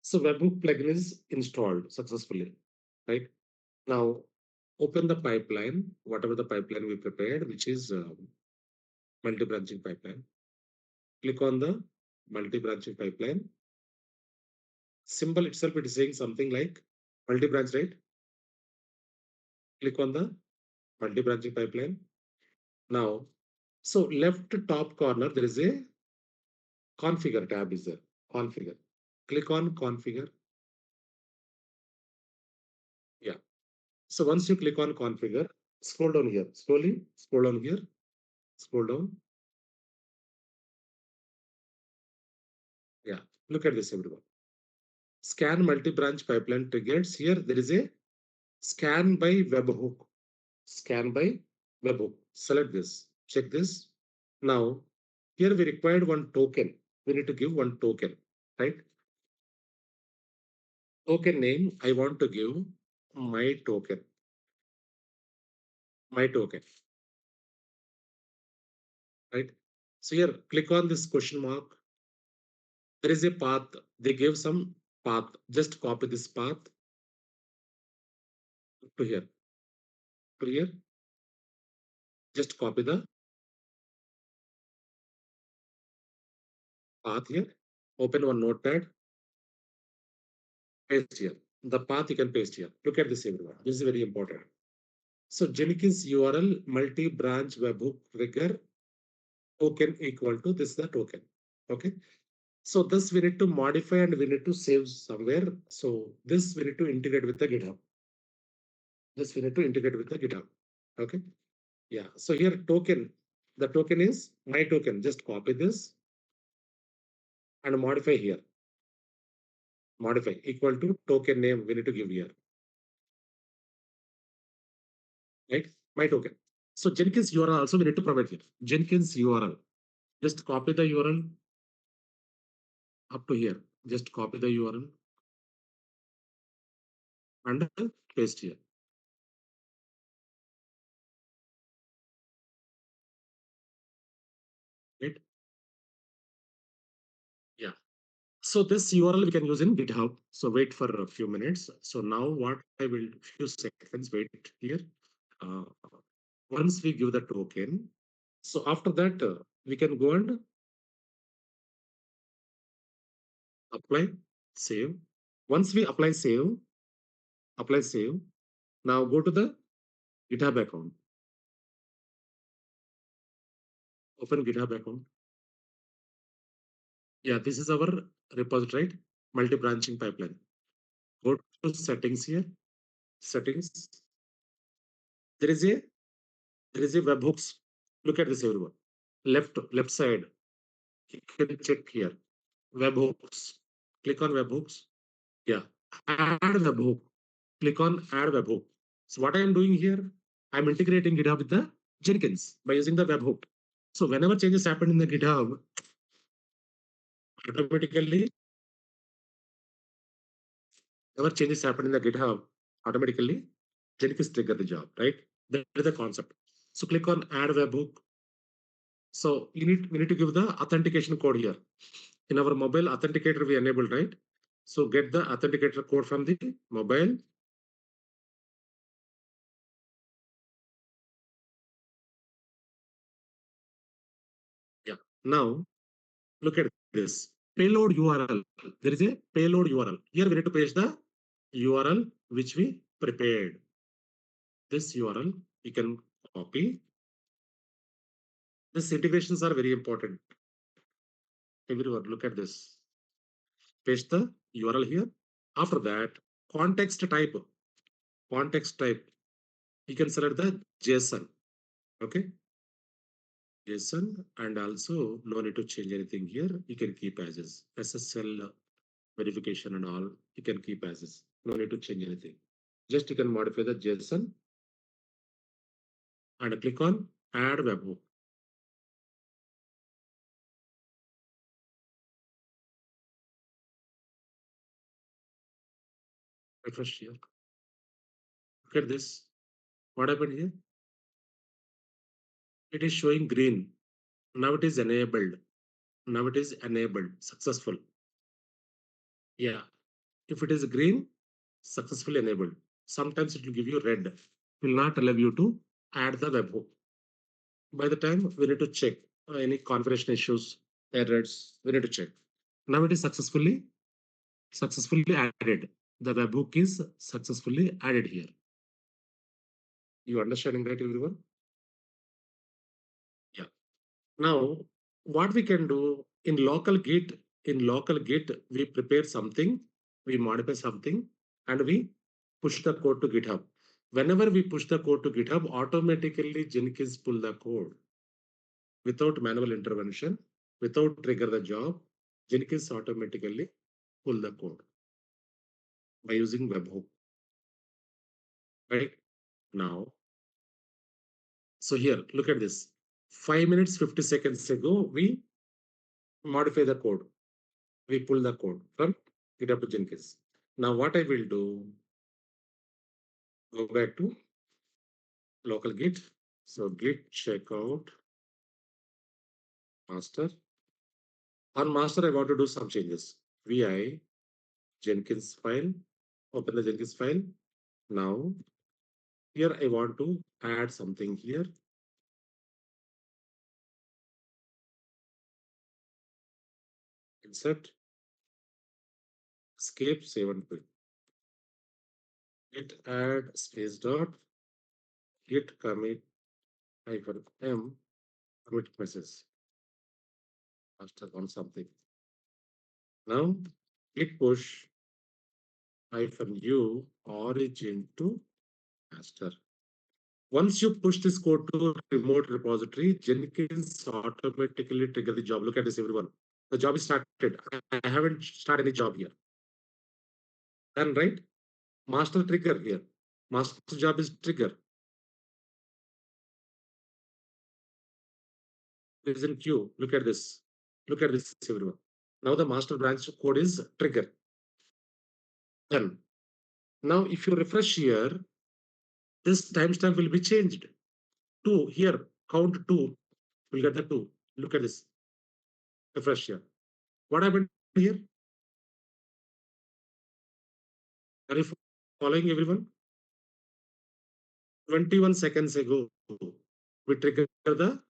Speaker 1: So webhook plugin is installed successfully, right? Now open the pipeline, whatever the pipeline we prepared, which is multi-branching pipeline. Click on the multi-branching pipeline. Symbol itself, it is saying something like multi-branch, right? Click on the multi-branching pipeline. Now, so left top corner, there is a configure tab is there. Configure. Click on configure. Yeah. So once you click on configure, scroll down here. Scroll down here. Scroll down. Yeah. Look at this, everyone. Scan multi-branch pipeline triggers. Here there is a scan by webhook. Scan by webhook. Select this. Check this. Now, here we required one token. We need to give one token, right? Token name, I want to give my token. My token, right? So here, click on this question mark. There is a path. They gave some path. Just copy this path. to here, to here. Just copy the path here. Open one notepad, paste here. The path you can paste here. Look at this, everyone. This is very important. So Jenkins URL multi-branch webhook trigger token equal to this is the token. Okay. So this we need to modify and we need to save somewhere. So this we need to integrate with the GitHub. This we need to integrate with the GitHub. Okay. Yeah. So here token, the token is my token. Just copy this and modify here. Modify equal to token name we need to give here. Right? My token. So Jenkins URL also we need to provide here. Jenkins URL. Just copy the URL up to here. Just copy the URL and paste here. Right? Yeah. So this URL we can use in GitHub. So wait for a few minutes. So now what I will few seconds wait here. Uh, Once we give the token, so after that we can go and apply, save. Once we apply save. Now go to the GitHub account. Open GitHub account. Yeah, this is our repository, multi-branching pipeline. Go to settings here. Settings. There is a there is a webhooks. Look at this, everyone. Left side. You can check here. Webhooks. Click on webhooks. Yeah. Add webhook. Click on add webhook. So what I am doing here, I'm integrating GitHub with the Jenkins by using the webhook. So whenever changes happen in the GitHub, automatically, whenever changes happen in the GitHub, automatically Jenkins trigger the job, right? That is the concept. So click on add webhook. So we need to give the authentication code here. In our mobile authenticator, we enable, right? So get the authenticator code from the mobile. Yeah. Now look at this payload URL. There is a payload URL. Here we need to paste the URL which we prepared. This URL you can copy. These integrations are very important. Everyone, look at this. Paste the URL here. After that, context type. Context type. You can select the JSON. Okay. JSON, and also no need to change anything here. You can keep as is. SSL verification and all, you can keep as is. No need to change anything. Just you can modify the JSON and click on add webhook. Refresh here. Look at this. What happened here? It is showing green. Now it is enabled. Now it is enabled. Successful. Yeah. If it is green, successfully enabled. Sometimes it will give you red. It will not allow you to add the webhook. By the time we need to check any configuration issues, errors, we need to check. Now it is successfully added. The webhook is successfully added here. You understanding that, everyone? Yeah. Now, what we can do in local Git, we prepare something, we modify something, and we push the code to GitHub. Whenever we push the code to GitHub, automatically Jenkins pull the code without manual intervention, without trigger the job. Jenkins automatically pull the code by using webhook. Right now, so here, look at this. 5 minutes, 50 seconds ago, we modify the code. We pull the code from GitHub to Jenkins. Now, what I will do, go back to local Git. So Git checkout master. On master, I want to do some changes. Vi Jenkins file. Open the Jenkins file. Now, Here I want to add something here. Insert, escape, save and quit. Git add space dot git commit hyphen m commit message after on something. Now git push hyphen u origin to master. Once you push this code to remote repository, Jenkins automatically trigger the job. Look at this, everyone. The job is started. I haven't started any job here. Then, right? Master trigger here. Master job is trigger. It is in queue. Look at this. Look at this, everyone. Now the master branch code is trigger. Done. Now, if you refresh here, this timestamp will be changed. Two here. Count two. We'll get the two. Look at this. Refresh here. What happened here? Are you following everyone? 21 seconds ago, we trigger the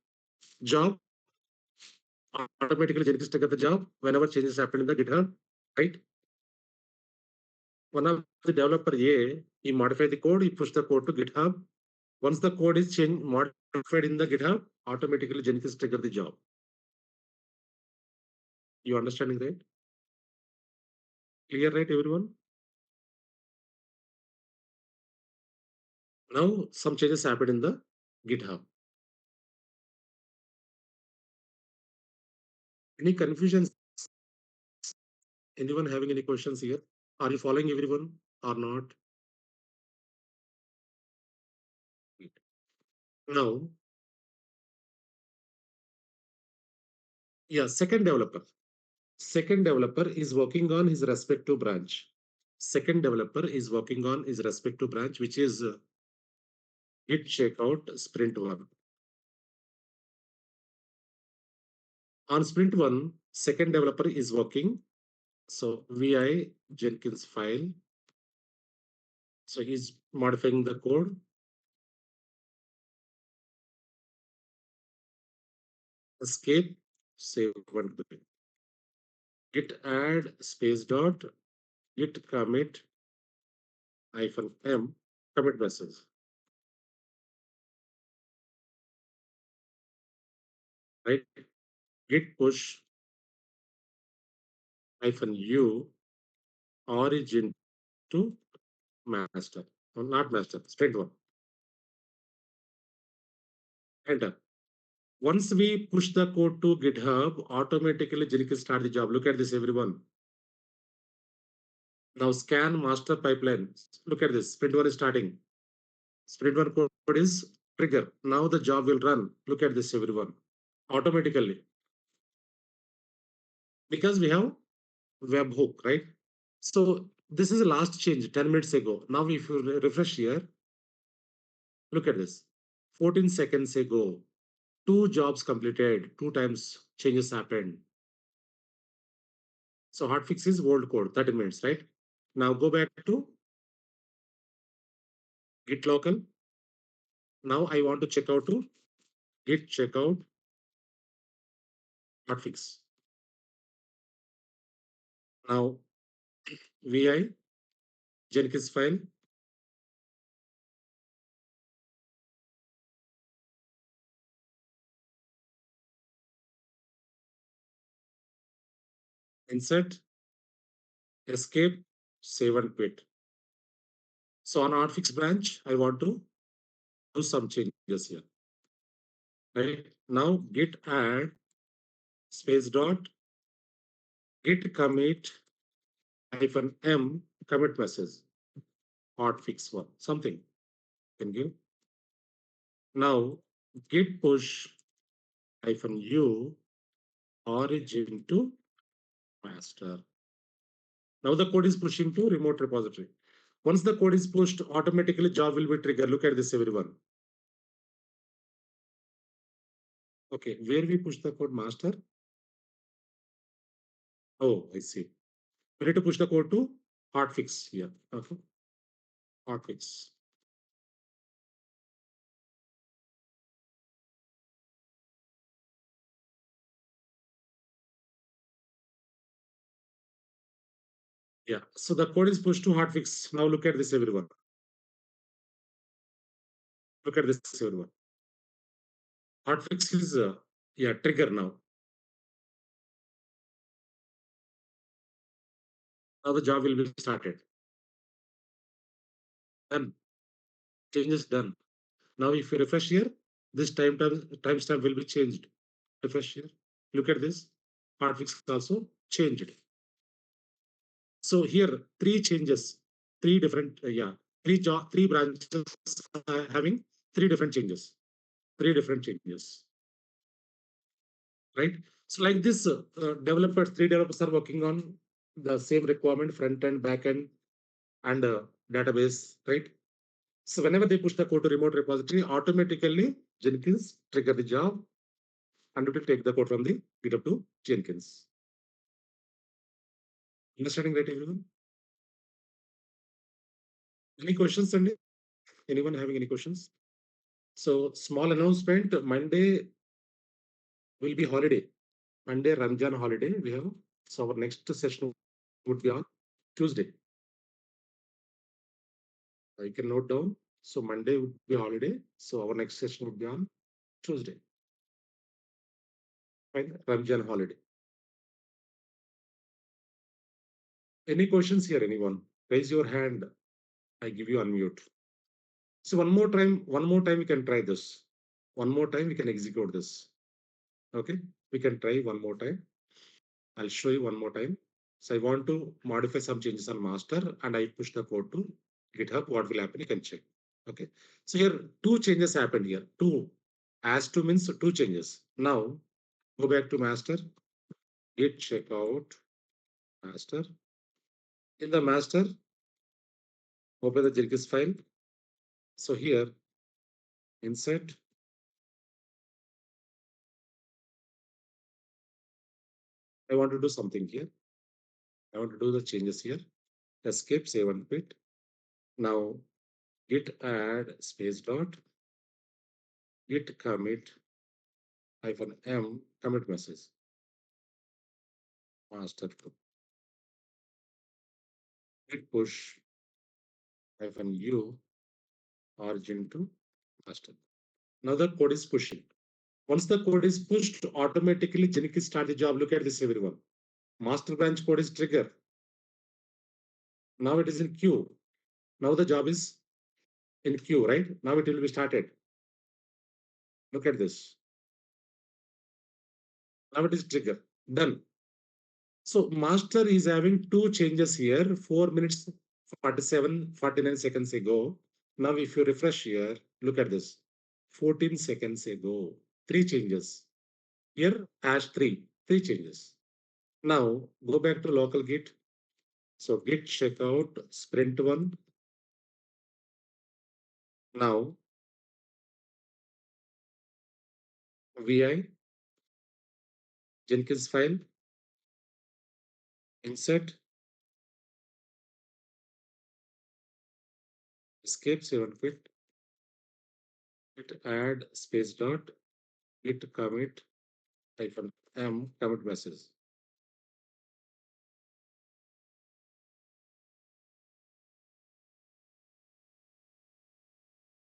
Speaker 1: job, automatically Jenkins trigger the job whenever changes happen in the GitHub, right? One of the developer A, he modified the code, he pushed the code to GitHub. Once the code is changed, modified in the GitHub, automatically Jenkins trigger the job. You understanding, right? Clear, right, everyone? Now some changes happened in the GitHub. Any confusions? Anyone having any questions here? Are you following everyone or not? Now, yeah, second developer is working on his respective branch. Second developer is working on his respective branch, which is git checkout sprint one. On sprint one, second developer is working. So vi Jenkins file. So he's modifying the code. Escape, save one bit. Git add space dot git commit hyphen m commit message. Right? Git push hyphen u origin to master. No, not master, sprint one. Enter. Once we push the code to GitHub, automatically Jenkins start the job. Look at this, everyone. Now scan master pipeline. Look at this. Sprint one is starting. Sprint one code is trigger. Now the job will run. Look at this, everyone. Automatically. Because we have webhook, right? So this is the last change 10 minutes ago. Now if you refresh here, look at this. 14 seconds ago, two jobs completed, two times changes happened. So hotfix is old code, 30 minutes, right? Now go back to git local. Now I want to check out to git checkout hotfix. Now vi Jenkins file, insert, escape, save and quit. So on hotfix branch, I want to do some changes here. Right now, git add space dot git commit hyphen m commit message hotfix one something can give. Now git push hyphen u origin to master. Now the code is pushing to remote repository. Once the code is pushed, automatically job will be triggered. Look at this, everyone. Okay, where we push the code master? Oh, I see. We need to push the code to hotfix here. Okay, hotfix. Yeah. So the code is pushed to hotfix. Now look at this, everyone. Look at this, everyone. Hotfix is yeah, trigger now. Now the job will be started. Done. Changes done. Now if you refresh here, this timestamp will be changed. Refresh here. Look at this. Hotfix also changed. So here three changes, three different three branches having three different changes. Three different changes. Right? So like this, three developers are working on the same requirement, front end, back end, and database, right? So whenever they push the code to remote repository, automatically Jenkins trigger the job and it will take the code from the GitHub to Jenkins. Understanding right, everyone? Any questions, Sandy? Anyone having any questions? So small announcement, Monday will be holiday. Monday, Ramjan holiday we have. So our next session would be on Tuesday. You can note down. So Monday would be holiday. So our next session would be on Tuesday. Fine. Ramjan holiday. Any questions here, anyone? Raise your hand. I give you unmute. So one more time we can try this. One more time we can execute this. Okay. We can try one more time. I'll show you one more time. So I want to modify some changes on master and I push the code to GitHub. What will happen? You can check. Okay. So here two changes happened here. Two. As to means two changes. Now go back to master, git checkout, master. In the master, open the Jenkins file. So here, insert. I want to do something here. I want to do the changes here. Escape, save and quit. Now git add space dot git commit hyphen m commit message master to git push hyphen u origin to master. Now the code is pushing. Once the code is pushed, automatically Jenkins start the job. Look at this, everyone. Master branch code is trigger. Now it is in queue. Now the job is in queue, right? Now it will be started. Look at this. Now it is trigger. Done. So master is having two changes here, 4 minutes 49 seconds ago. Now if you refresh here, look at this. 14 seconds ago, three changes. Here, hash three changes. Now go back to local git. So git checkout sprint one. Now vi Jenkins file, insert, escape, save and quit, git add space dot, git commit hyphen m commit message.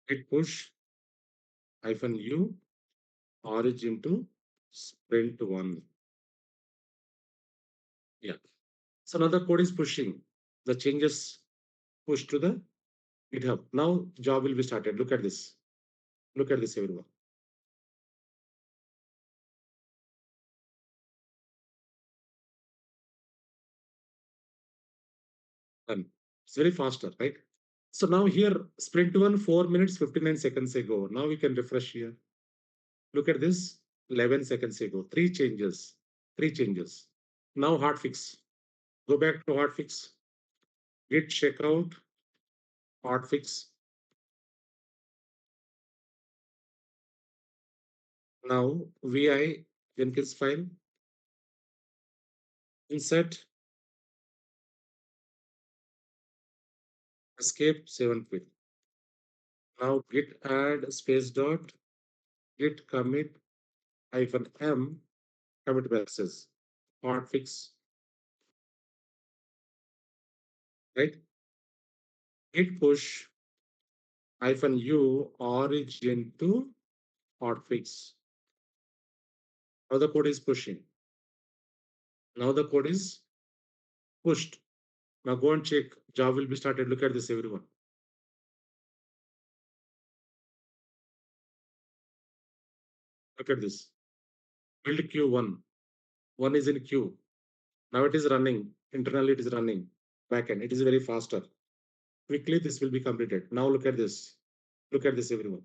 Speaker 1: Git push hyphen u origin to sprint one. Yeah. So now the code is pushing. The changes push to the GitHub. Now job will be started. Look at this. Look at this, everyone. Done. It's very faster, right? So now here, sprint one, 4 minutes, 59 seconds ago. Now we can refresh here. Look at this, 11 seconds ago. Three changes. Three changes. Now hotfix. Go back to hotfix. Git checkout, hotfix. Now vi Jenkins file, insert, escape, save and quit. Now git add space dot git commit hyphen m commit message hotfix right? Git push -u origin to hotfix. Now the code is pushing. Now the code is pushed. Now go and check. Job will be started. Look at this, everyone. Look at this. Build Q1. One is in queue. Now it is running. Internally, it is running. Backend. It is very faster. Quickly, this will be completed. Now look at this. Look at this, everyone.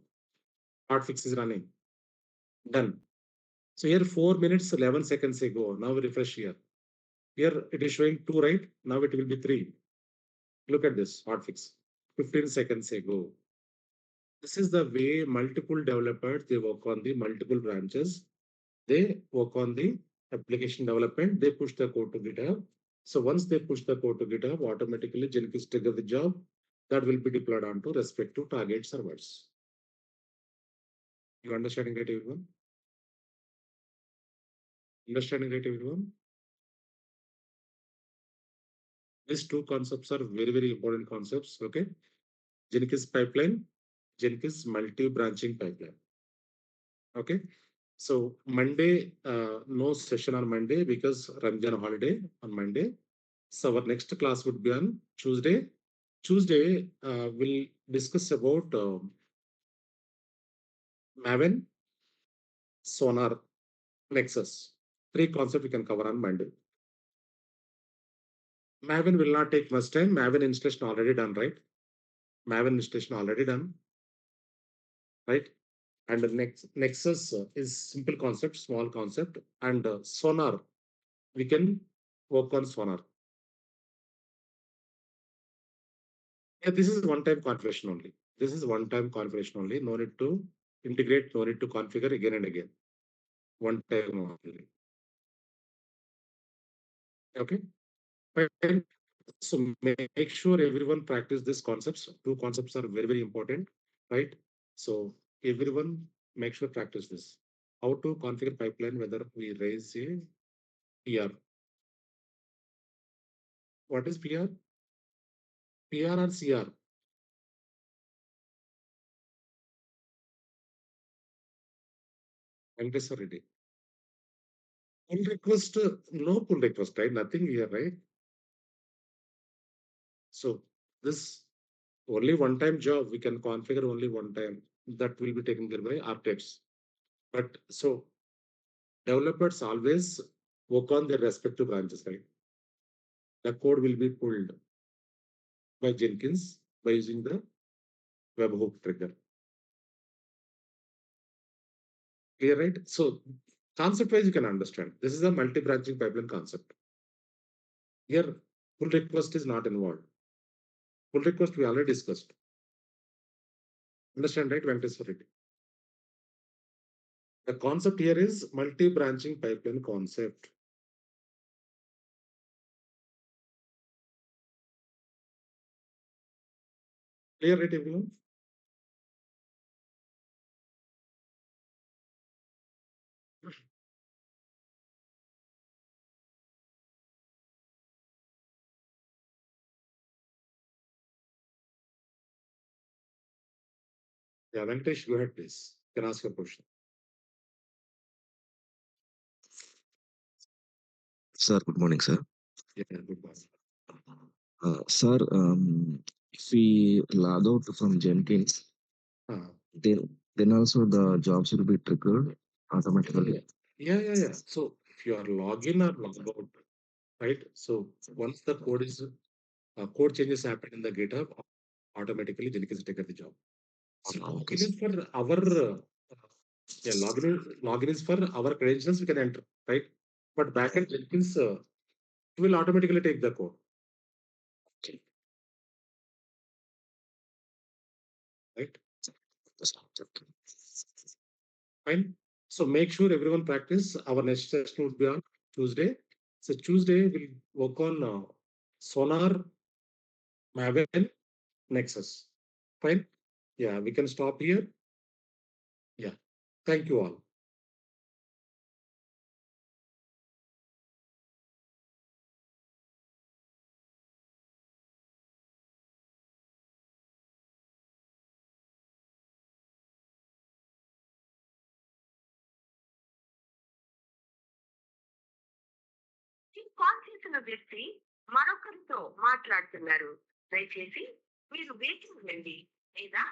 Speaker 1: Hotfix is running. Done. So here 4 minutes, 11 seconds ago. Now refresh here. Here it is showing 2, right? Now it will be 3. Look at this hotfix. 15 seconds ago. This is the way multiple developers they work on the multiple branches. They work on the application development. They push the code to GitHub. So once they push the code to GitHub, automatically Jenkins trigger the job that will be deployed onto respective target servers. You understanding that, everyone? Understanding that, everyone? These two concepts are very, very important concepts. Okay. Jenkins pipeline, Jenkins multi-branching pipeline. Okay. So Monday, no session on Monday because Ramjan holiday on Monday. So our next class would be on Tuesday. Tuesday, we'll discuss about Maven, Sonar, Nexus. Three concepts we can cover on Monday. Maven will not take much time. Maven installation already done, right? Maven installation already done, right? And the next Nexus is simple concept, small concept, and Sonar we can work on Sonar. Yeah, this is one-time configuration only. This is one-time configuration only. No need to integrate, no need to configure again and again. One time only. Okay. Fine. So make sure everyone practice these concepts. Two concepts are very, very important, right? So everyone make sure practice this. How to configure pipeline, whether we raise a PR. What is PR? PR or CR? Interest already. Pull request, no pull request, right? Nothing here, right? So this only one-time job, we can configure only one time. That will be taken care by architects. But so developers always work on their respective branches, right? The code will be pulled by Jenkins by using the webhook trigger. Clear, right? So concept-wise, you can understand. This is a multi-branching pipeline concept. Here, pull request is not involved. Pull request we already discussed. Understand, right, Venkateswar? The concept here is multi-branching pipeline concept. Clear, right, everyone? Yeah, Venkatesh, go ahead, please. You can ask your question.
Speaker 2: Sir, good morning, sir.
Speaker 1: Yeah, good one.
Speaker 2: Sir, if we log out from Jenkins,
Speaker 1: Uh,
Speaker 2: then also the jobs will be triggered
Speaker 1: yeah,
Speaker 2: automatically.
Speaker 1: yeah. So if you are login or log out, right? So once the code changes happen in the GitHub, automatically Jenkins take the job. So
Speaker 2: Okay,
Speaker 1: login
Speaker 2: sir.
Speaker 1: is for our yeah, login is for our credentials we can enter, right? But backend Jenkins will automatically take the code,
Speaker 2: Okay.
Speaker 1: right?
Speaker 2: Yes, okay.
Speaker 1: Fine. So make sure everyone practice. Our next session would be on Tuesday. So Tuesday we'll work on Sonar, Maven, Nexus. Fine. Yeah, we can stop here. Yeah. Thank you all.
Speaker 3: Call చేసిన వ్యక్తి మరొకరితో మాట్లాడుతున్నారు. దయచేసి మీరు వేచి ఉండండి లేదా